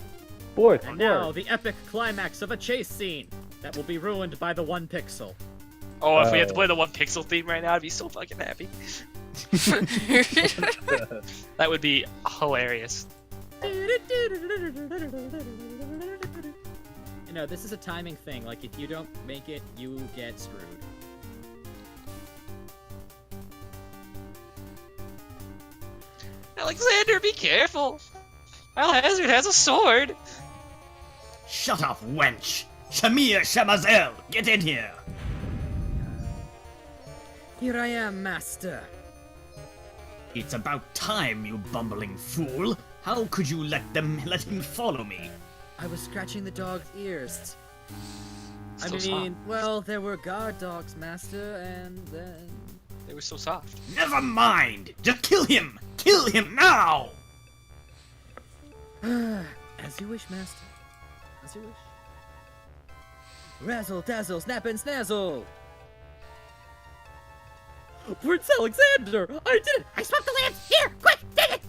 Fourth, And now, the epic climax of a chase scene that will be ruined by the 1 pixel. Oh, if we had to play the 1 pixel theme right now, I'd be so fucking happy. That would be hilarious. You know, this is a timing thing. Like, if you don't make it, you get screwed. Alexander, be careful! Alhazard has a sword! Shut up, wench! Shamir Shamazel, get in here! Here I am, master. It's about time, you bumbling fool! How could you let him follow me? I was scratching the dog's ears. So I soft. mean, well, there were guard dogs, master, and then... They were so soft. Never mind! Just kill him! Kill him now! As you wish, master. As you wish. Razzle, dazzle, snap and snazzle! Prince Alexander! I did it! I swapped the lamps! Here! Quick! Take it!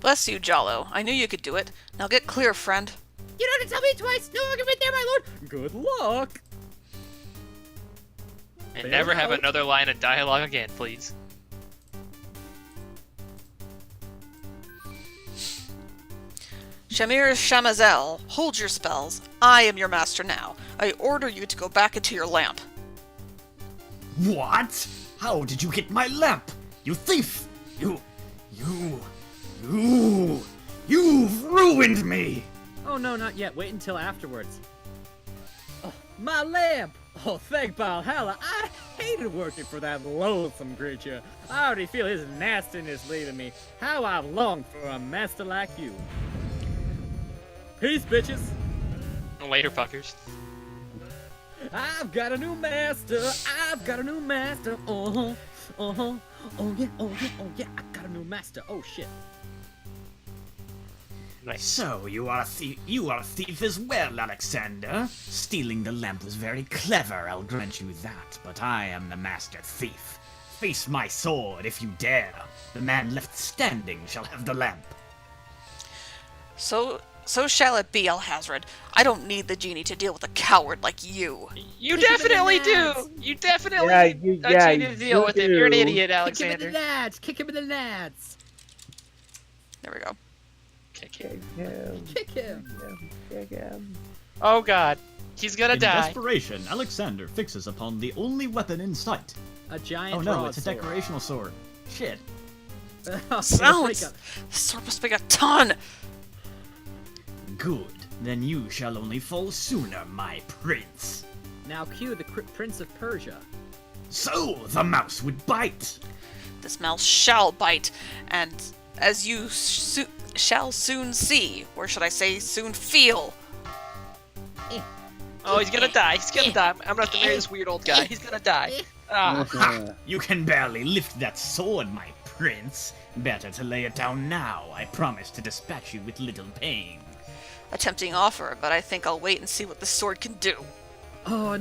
Bless you, Jollo. I knew you could do it. Now get clear, friend. You don't have to tell me twice! No argument there, my lord! Good luck! And Fair never have enough. another line of dialogue again, please. Shamir Shamazel, hold your spells. I am your master now. I order you to go back into your lamp. What? How did you get my lamp? You thief! You've ruined me! Oh no, not yet. Wait until afterwards. Oh, my lamp! Oh, thank Valhalla. I hated working for that loathsome creature. I already feel his nastiness leaving me. How I've longed for a master like you. Peace, bitches. Later, fuckers. I've got a new master. I've got a new master. Uh-huh. Uh-huh. Oh yeah, oh yeah, oh yeah. I got a new master. Oh shit. Nice. So, you are a thief as well, Alexander. Stealing the lamp was very clever, I'll grant you that, but I am the master thief. Face my sword if you dare. The man left standing shall have the lamp. So shall it be, Alhazred. I don't need the genie to deal with a coward like you. You Kick him in the definitely do. nuts. You definitely Yeah, need you- a yeah, genie to deal you with him. You're an do. idiot, Kick him in Alexander. the nads. Kick him in the nads. There we go. Kick him. Kick him. Kick him. Kick him. Oh god, he's gonna In die. desperation, Alexander fixes upon the only weapon in sight. A giant Oh no, broadsword. it's a decorational sword. Shit. Sounds! This sword must weigh a ton! Good. Then you shall only fall sooner, my prince. Now cue the Prince of Persia. So, the mouse would bite. This mouse shall bite, and as you shall soon see, or should I say soon feel. Oh, he's gonna die. He's gonna die. I'm gonna have to marry this weird old guy. He's gonna die. Ah. Ha! You can barely lift that sword, my prince. Better to lay it down now. I promise to dispatch you with little pain. A tempting offer, but I think I'll wait and see what this sword can do. Oh,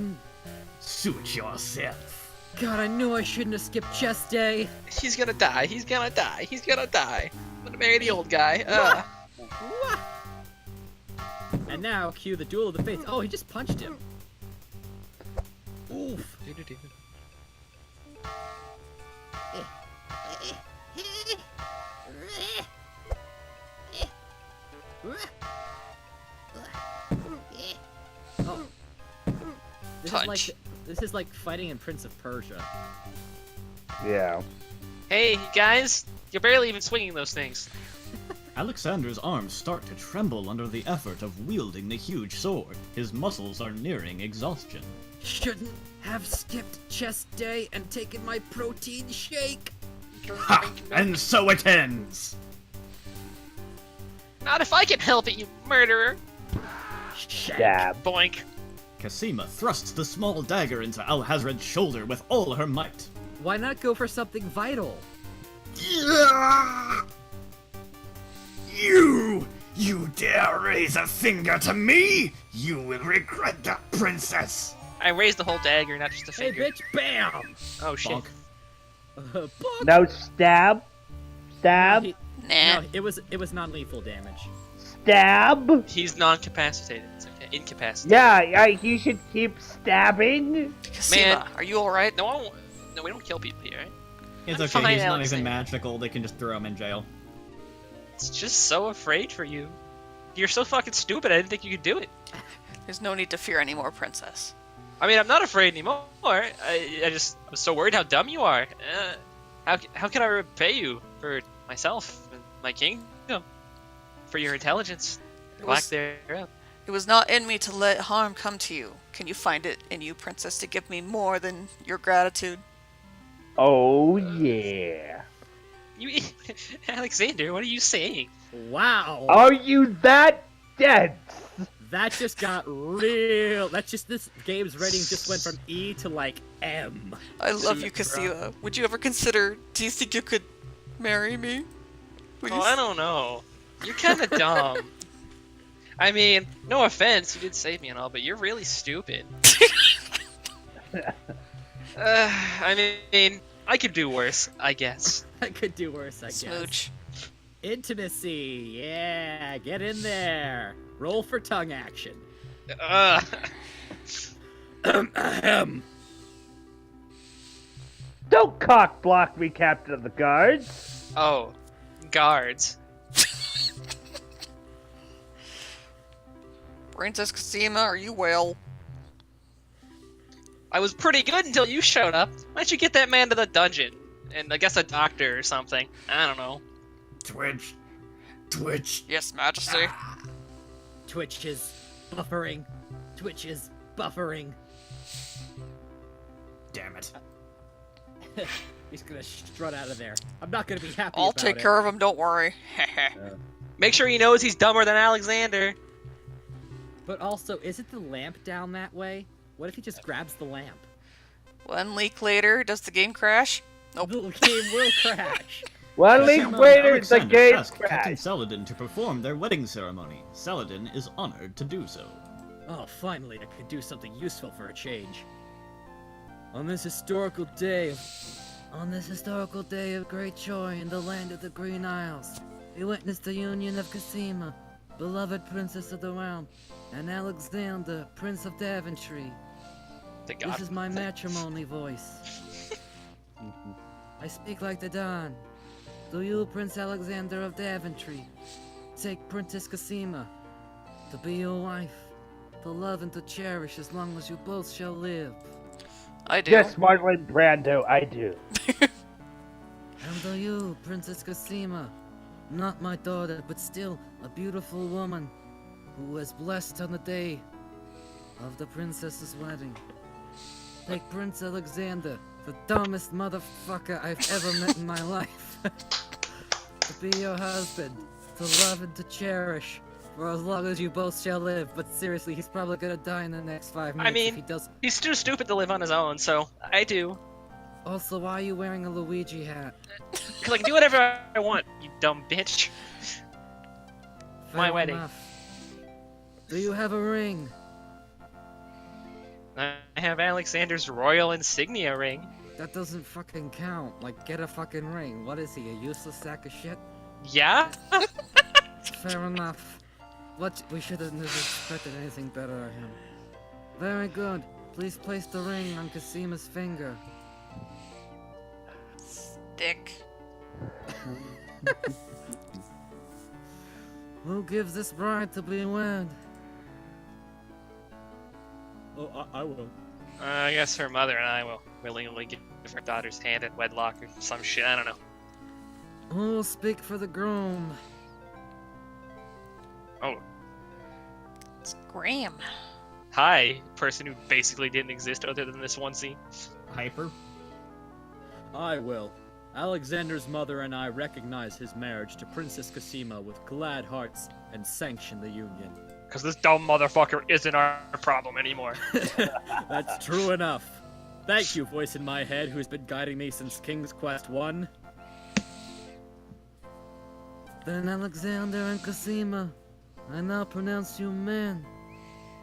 Suit yourself. God, I knew I shouldn't have skipped chess day. He's gonna die. He's gonna die. He's gonna die. I'm gonna marry the old guy. Ah. And now cue the Duel of the Fates. Oh, he just punched him. Oof. Punch. This is like fighting in Prince of Persia. Yeah. Hey, guys. You're barely even swinging those things. Alexander's arms start to tremble under the effort of wielding the huge sword. His muscles are nearing exhaustion. Shouldn't have skipped chess day and taken my protein shake. Ha! And so it ends! Not if I can help it, you murderer. Stab. Boink. Cassima thrusts the small dagger into Alhazred's shoulder with all her might. Why not go for something vital? You dare raise a finger to me? You will regret that, princess! I raised the whole dagger, not just a Hey, finger. bitch! Bam! Oh shit. Bonk. Bonk. No, stab. Stab. Nah. No, it was non-lethal damage. Stab. He's non-capacitated. It's okay. Incapacitated. Yeah, you should keep stabbing. Cassima, Man. are you alright? No, we don't kill people here, right? It's I'm okay, fine, he's not Alexander. even magical, they can just throw him in jail. It's just so afraid for you. You're so fucking stupid, I didn't think you could do it. There's no need to fear anymore, princess. I mean, I'm not afraid anymore. I just was so worried how dumb you are. How can I repay you for myself and my kingdom? For your intelligence. Lack thereof. It was not in me to let harm come to you. Can you find it in you, princess, to give me more than your gratitude? Oh yeah. You, Alexander, what are you saying? Wow! Are you that dense? That just got real. This game's rating just went from E to like M. I love you, Cassima. Would you ever consider, do you think you could marry me? Please? Oh, I don't know. You're kind of dumb. I mean, no offense, you did save me and all, but you're really stupid. I mean, I could do worse, I guess. I could do worse, I guess. Smooch. Intimacy, yeah, get in there. Roll for tongue action. Don't cock block me, Captain of the Guards. Oh, guards. Princess Cassima, are you well? I was pretty good until you showed up. Why don't you get that man to the dungeon? And I guess a doctor or something. I don't know. Twitch. Twitch. Yes, Majesty. Twitch is buffering. Twitch is buffering. Damn it. He's gonna strut out of there. I'm not gonna be happy I'll about take it. care of him, don't worry. Make sure he knows he's dumber than Alexander. But also, isn't the lamp down that way? What if he just grabs the lamp? 1 week later, does the game crash? Nope. The game will crash. 1 week Someone later, the Alexander game asked Captain crashed. Saladin to perform their wedding ceremony. Saladin is honored to do so. Oh, finally, I could do something useful for a change. On this historical day of great joy in the land of the Green Isles, we witness the union of Cosima, beloved princess of the realm, and Alexander, Prince of Daventry. Thank God. This is my matrimony voice. I speak like the Don. Do you, Prince Alexander of Daventry, take Princess Cosima to be your wife, to love and to cherish as long as you both shall live? I do. Yes, Marlon Brando, I do. And do you, Princess Cosima, not my daughter, but still a beautiful woman who was blessed on the day of the princess's wedding, take Prince Alexander, the dumbest motherfucker I've ever met in my life, to be your husband, to love and to cherish for as long as you both shall live. But seriously, he's probably gonna die in the next 5 minutes mean- if he does. He's too stupid to live on his own, so I do. Also, why are you wearing a Luigi hat? Because I can do whatever I want, you dumb bitch. My Fair wedding. enough. Do you have a ring? I have Alexander's royal insignia ring. That doesn't fucking count. Like, get a fucking ring. What is he, a useless sack of shit? Yeah? Fair enough. What? We shouldn't have expected anything better of him. Very good. Please place the ring on Cosima's finger. Dick. Who gives this bride to be wed? Oh, I will. I guess her mother and I will willingly give her daughter's hand in wedlock or some shit, I don't know. Who will speak for the groom? Oh, It's Graham. hi, person who basically didn't exist other than this one scene. Hyper. I will. Alexander's mother and I recognize his marriage to Princess Cosima with glad hearts and sanction the union. Because this dumb motherfucker isn't our problem anymore. That's true enough. Thank you, voice in my head, who's been guiding me since King's Quest 1. Then Alexander and Cosima, I now pronounce you man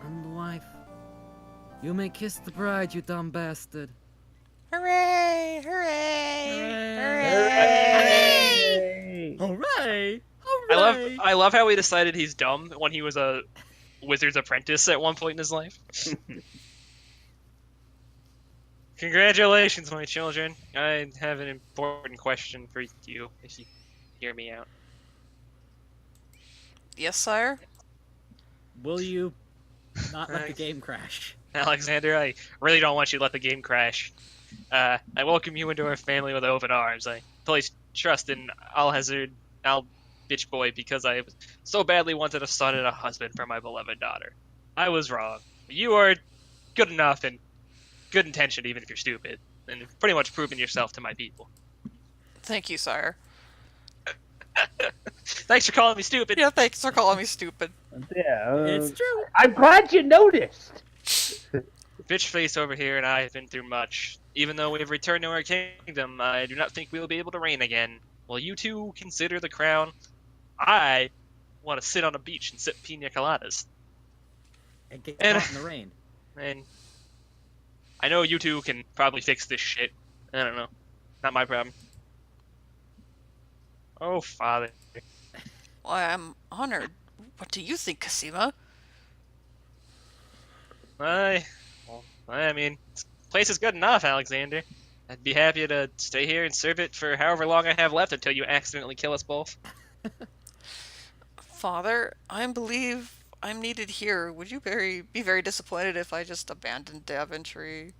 and wife. You may kiss the bride, you dumb bastard. Hooray! Hooray! Hooray! Hooray! I love how he decided he's dumb when he was a wizard's apprentice at one point in his life. Congratulations, my children. I have an important question for you, if you hear me out. Yes, sire? Will you not let the game crash? Alexander, I really don't want you to let the game crash. I welcome you into our family with open arms. I place trust in Al bitch boy because I so badly wanted a son and a husband for my beloved daughter. I was wrong. You are good enough and good intentioned even if you're stupid. And you've pretty much proven yourself to my people. Thank you, sire. Thanks for calling me stupid. Yeah, thanks for calling me stupid. Yeah, It's true. I'm glad you noticed. Bitch face over here and I have been through much. Even though we have returned to our kingdom, I do not think we will be able to reign again. Will you two consider the crown? I want to sit on a beach and sip pina coladas. And get And- caught in the rain. And I know you two can probably fix this shit. I don't know. Not my problem. Oh, father. Why, I'm honored. What do you think, Cosima? I mean, this place is good enough, Alexander. I'd be happy to stay here and serve it for however long I have left until you accidentally kill us both. Father, I believe I'm needed here. Would you be very disappointed if I just abandoned Daventry?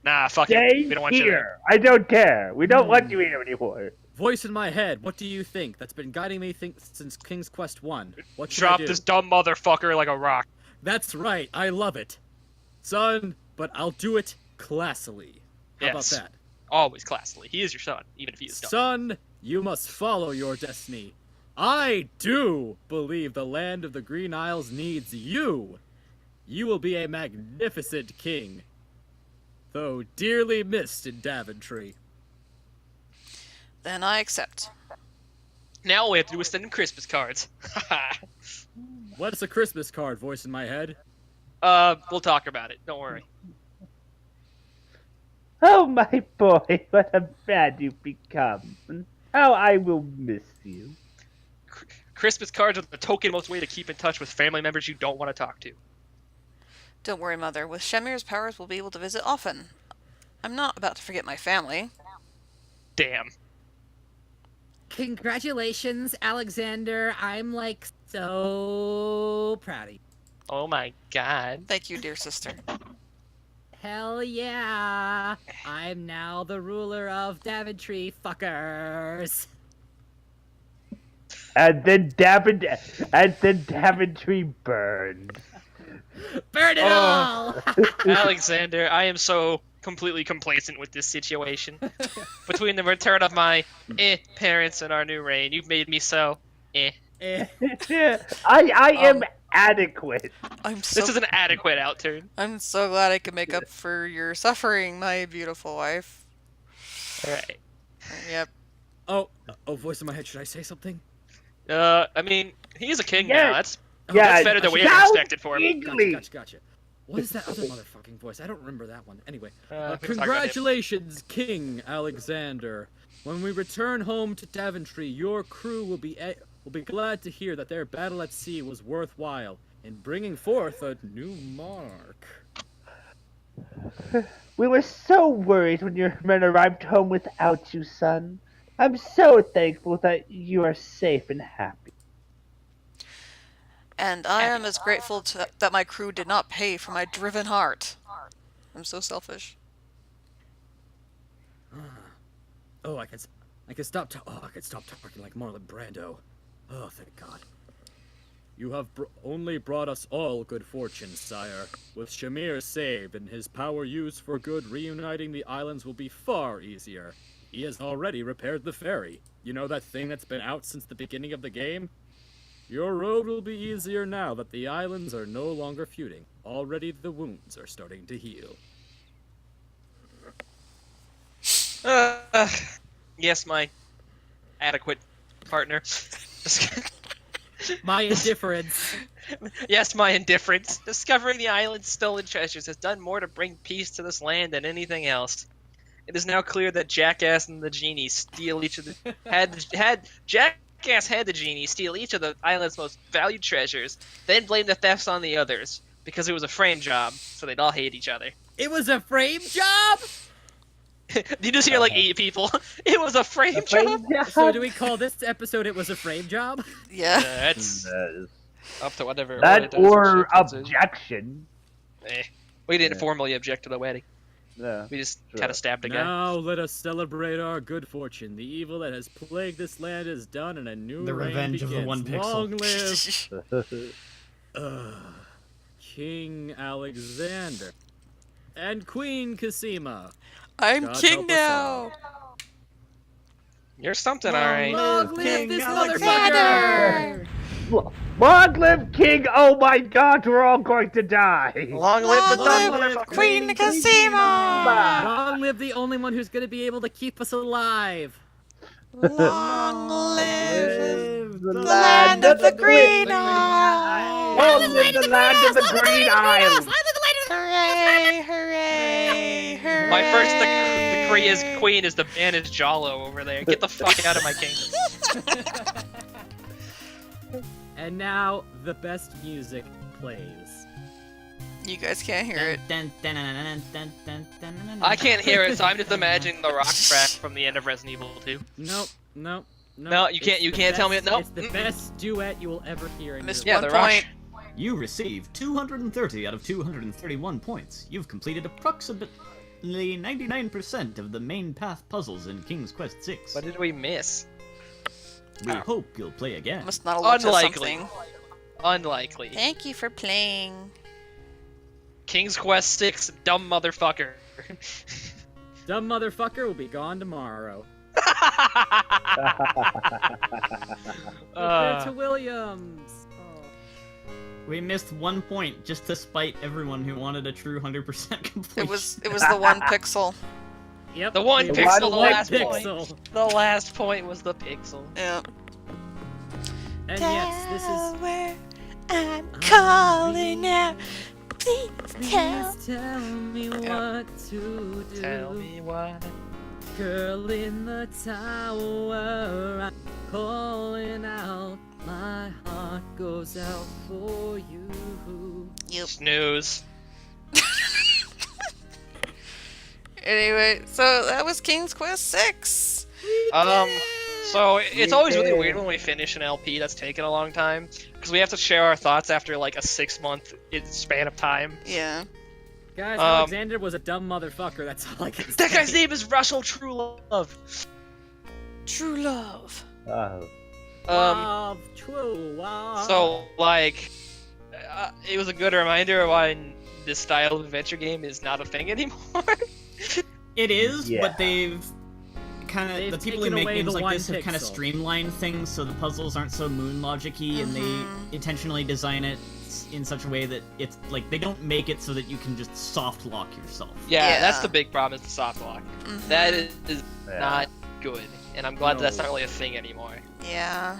Nah, fuck it. Stay We don't want you there. here. I don't care. We don't want you here anymore. Voice in my head, what do you think? That's been guiding me since King's Quest 1. What should I Drop do? this dumb motherfucker like a rock. That's right, I love it. Son, but I'll do it classily. How Yes. about that? Always classily. He is your son, even if he is dumb. Son, you must follow your destiny. I do believe the land of the Green Isles needs you. You will be a magnificent king, though dearly missed in Daventry. Then I accept. Now all we have to do is send him Christmas cards. What's a Christmas card, voice in my head? We'll talk about it. Don't worry. Oh, my boy, what a man you've become. And how I will miss you. Christmas cards are the token most way to keep in touch with family members you don't want to talk to. Don't worry, Mother. With Shemir's powers, we'll be able to visit often. I'm not about to forget my family. Damn. Congratulations, Alexander. I'm like so proud of you. Oh my god. Thank you, dear sister. Hell yeah. I'm now the ruler of Daventry, fuckers. And then Daventry burned. Burn it all! Alexander, I am so completely complacent with this situation. Between the return of my parents and our new reign, you've made me so I am adequate. This is an adequate outturn. I'm so glad I could make up for your suffering, my beautiful wife. Alright. Yep. Oh, voice in my head, should I say something? I mean, he is a king Yeah. now. That's Yeah, better than we ever shout expected for him. English. Gotcha. What is that other motherfucking voice? I don't remember that one. Anyway, we can talk about him. congratulations, King Alexander. When we return home to Daventry, your crew will be glad to hear that their battle at sea was worthwhile in bringing forth a new monarch. We were so worried when your men arrived home without you, son. I'm so thankful that you are safe and happy. And I am as grateful that my crew did not pay for my driven heart. I'm so selfish. Oh, I can stop talking like Marlon Brando. Oh, thank God. You have only brought us all good fortune, sire. With Shamir saved and his power used for good, reuniting the islands will be far easier. He has already repaired the ferry. You know that thing that's been out since the beginning of the game? Your road will be easier now that the islands are no longer feuding. Already the wounds are starting to heal. Yes, my adequate partner. My indifference. Yes, my indifference. Discovering the island's stolen treasures has done more to bring peace to this land than anything else. It is now clear that Jackass and the genie steal each of the Jackass had the genie steal each of the island's most valued treasures, then blame the thefts on the others because it was a frame job, so they'd all hate each other. It was a frame job? You just hear like 8 people. It was a frame job. So do we call this episode It Was a Frame Job? Yeah. That's up to whatever. That what it or does, objection. We didn't formally object to the wedding. Yeah. We just kind of stabbed a guy. Now let us celebrate our good fortune. The evil that has plagued this land is done, and a new The reign revenge of the begins. 1 pixel. Long live King Alexander and Queen Cassima. I'm God king help us all. now. You're something, alright. Long live King this Alexander! motherfucker! Long live King! Oh my God, we're all going to die. Long live the dumb Long live motherfucker. Queen Cassima! Long live the only one who's gonna be able to keep us alive! Long live the land of the Green Isles! Long live the land of the Green Isles! Hooray! Hooray! Hooray! My first decree as queen is to banish Jalo over there. Get the fuck out of my kingdom. And now, the best music plays. You guys can't hear it. I can't hear it, so I'm just imagining the rock track from the end of Resident Evil 2. No. No, you It's can't. the You can't tell me. best- No. It's the best duet you will ever hear in Missed your Yeah, life. the one rush. point. You received 230 out of 231 points. You've completed approximately 99% of the main path puzzles in King's Quest VI. What did we miss? We hope you'll play again. Must not have looked at Unlikely. something. Unlikely. Thank you for playing. King's Quest 6, dumb motherfucker. Dumb motherfucker will be gone tomorrow. Compared to Williams. Oh. We missed 1 point just to spite everyone who wanted a true 100% completion. It was the 1 pixel. Yep. The one it pixel, was the one last pixel. point. The last point was the pixel. Yeah. And yes, this is. Where I'm calling out. Please tell. Please tell me what to do. Tell me why. Girl in the tower, I'm calling out. My heart goes out for you. Yep. Snooze. Anyway, so that was King's Quest 6. So it's always really weird when we finish an LP that's taken a long time, because we have to share our thoughts after like a 6-month span of time. Yeah. Guys, Alexander was a dumb motherfucker, that's all I can say. That guy's name is Russell Truelove. True love. Love, true love. So like, it was a good reminder why this style of adventure game is not a thing anymore. It is, Yeah. but they've They've the people who taken make away games the like one this have kind of pixel. streamlined things so the puzzles aren't so moon logic-y, and they intentionally design it in such a way that it's like they don't make it so that you can just soft lock yourself. Yeah, that's Yeah. the big problem, is the soft lock. That is not good, and I'm glad that's not really a thing anymore. Yeah.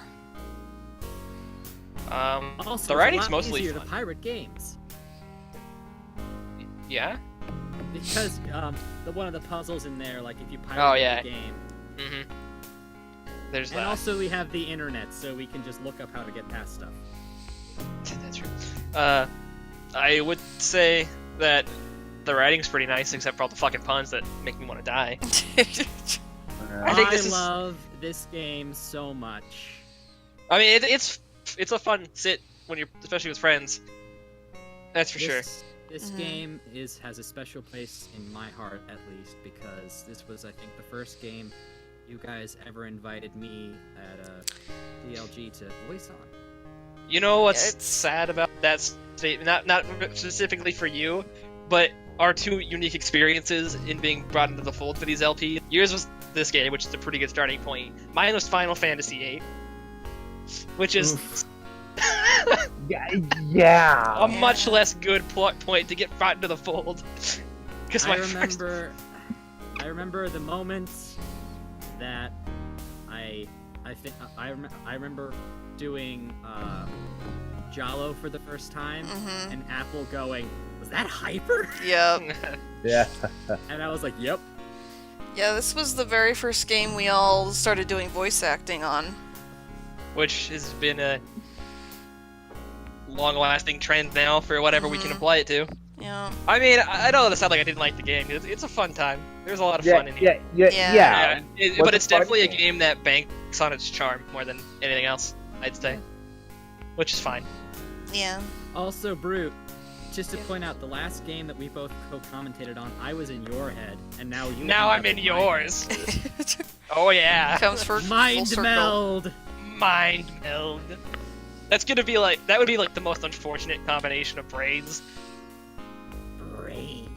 Also, the writing's it's a lot mostly easier fun. to pirate games. Yeah? Because, one of the puzzles in there, like, if you pirate Oh, yeah. the game. Mm-hmm. There's And that. also we have the internet, so we can just look up how to get past stuff. That's true. I would say that the writing's pretty nice, except for all the fucking puns that make me want to die. I think this is. love this game so much. I mean, it's a fun sit when you're, especially with friends. That's for sure. This game has a special place in my heart, at least, because this was, I think, the first game you guys ever invited me at DLG to voice on. You know what's It's- sad about that statement? Not specifically for you, but our two unique experiences in being brought into the fold for these LPs. Yours was this game, which is a pretty good starting point. Mine was Final Fantasy VIII, which is Yeah. a much less good plot point to get brought into the fold. Because I remember the moment that I remember doing Jalo for the first time, and Apple going, "Was that Hyper?" Yep. Yeah. And I was like, "Yep." Yeah, this was the very first game we all started doing voice acting on. which has been a long-lasting trend now for whatever we can apply it to. Yeah. I mean, I don't sound like I didn't like the game. It's a fun time. There's a lot of fun in here. Yeah. But it's a fun definitely a game. game that banks on its charm more than anything else, I'd say. Which is fine. Yeah. Also, Brute, just to point out, the last game that we both co-commentated on, I was in your head, and now you. Now I'm in yours. Oh yeah. Comes for Mind full circle. meld. Mind meld. That's gonna be like, that would be like the most unfortunate combination of brains. Brain.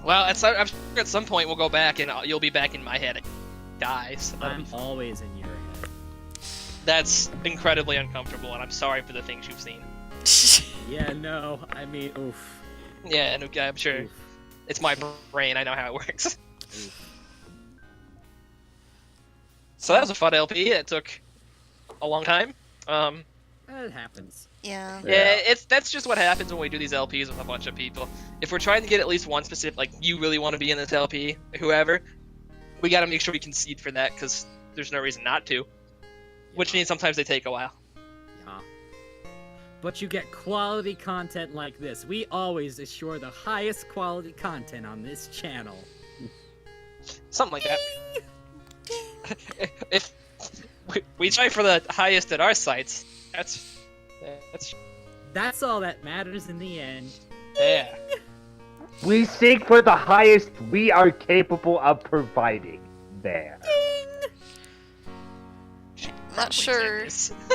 Well, I'm sure at some point we'll go back and you'll be back in my head and die. So that'll I'm be- always in your head. that's incredibly uncomfortable, and I'm sorry for the things you've seen. Yeah, no, I mean, oof. Yeah, and okay, I'm sure Oof. it's my brain. I know how it works. Oof. So that was a fun LP. It took a long time. It happens. Yeah. Yeah, that's just what happens when we do these LPs with a bunch of people. If we're trying to get at least one specific, like, you really want to be in this LP, whoever, we gotta make sure we concede for that, because there's no reason not to. Which means sometimes they take a while. Yeah. But you get quality content like this. We always assure the highest quality content on this channel. Something like that. If we try for the highest at our sites, that's That's all that matters in the end. yeah. We seek for the highest we are capable of providing there. Not sure.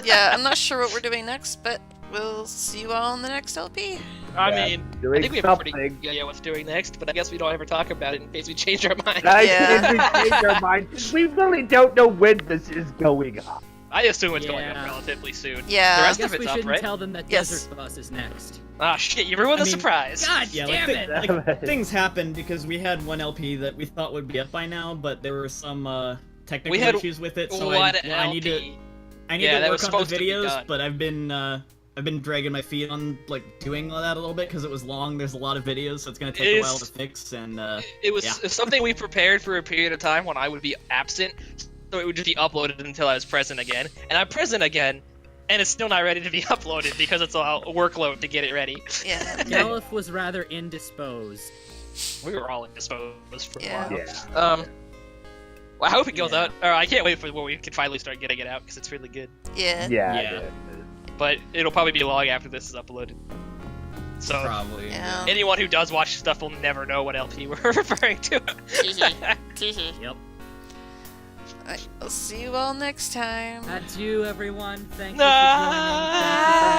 Yeah, I'm not sure what we're doing next, but we'll see you all in the next LP. I Yeah, mean, I doing think we have a pretty something. good idea what's doing next, but I guess we don't ever talk about it in case we change our mind. I Yeah. think we change our minds. We really don't know when this is going up. I assume it's going up Yeah. relatively soon. Yeah. The I rest guess of it's we up, shouldn't right? tell them that Yes. Desert Bus is next. Ah, shit, you ruined the I mean, surprise. God Yeah, damn like, it! things happened because we had one LP that we thought would be up by now, but there were some technical We had issues with it, so One I need to LP. to that was work on the supposed to be videos, done. but I've been dragging my feet on like doing all that a little bit because it was long. There's a lot of videos, so it's gonna take a while to fix. And It was yeah. something we prepared for a period of time when I would be absent, so it would just be uploaded until I was present again. And I'm present again, and it's still not ready to be uploaded because it's a workload to get it ready. Yeah. Galuf was rather indisposed. We were all indisposed for a Yeah. while. Yeah. Well, I hope it goes Yeah. out. Or I can't wait for when we can finally start getting it out because it's really good. Yeah. Yeah. But it'll probably be long after this is uploaded. So probably Yeah. anyone who does watch stuff will never know what LP we're referring to. Yep. Alright, I'll see you all next time. Adieu, everyone. Thank you for joining. Thank you for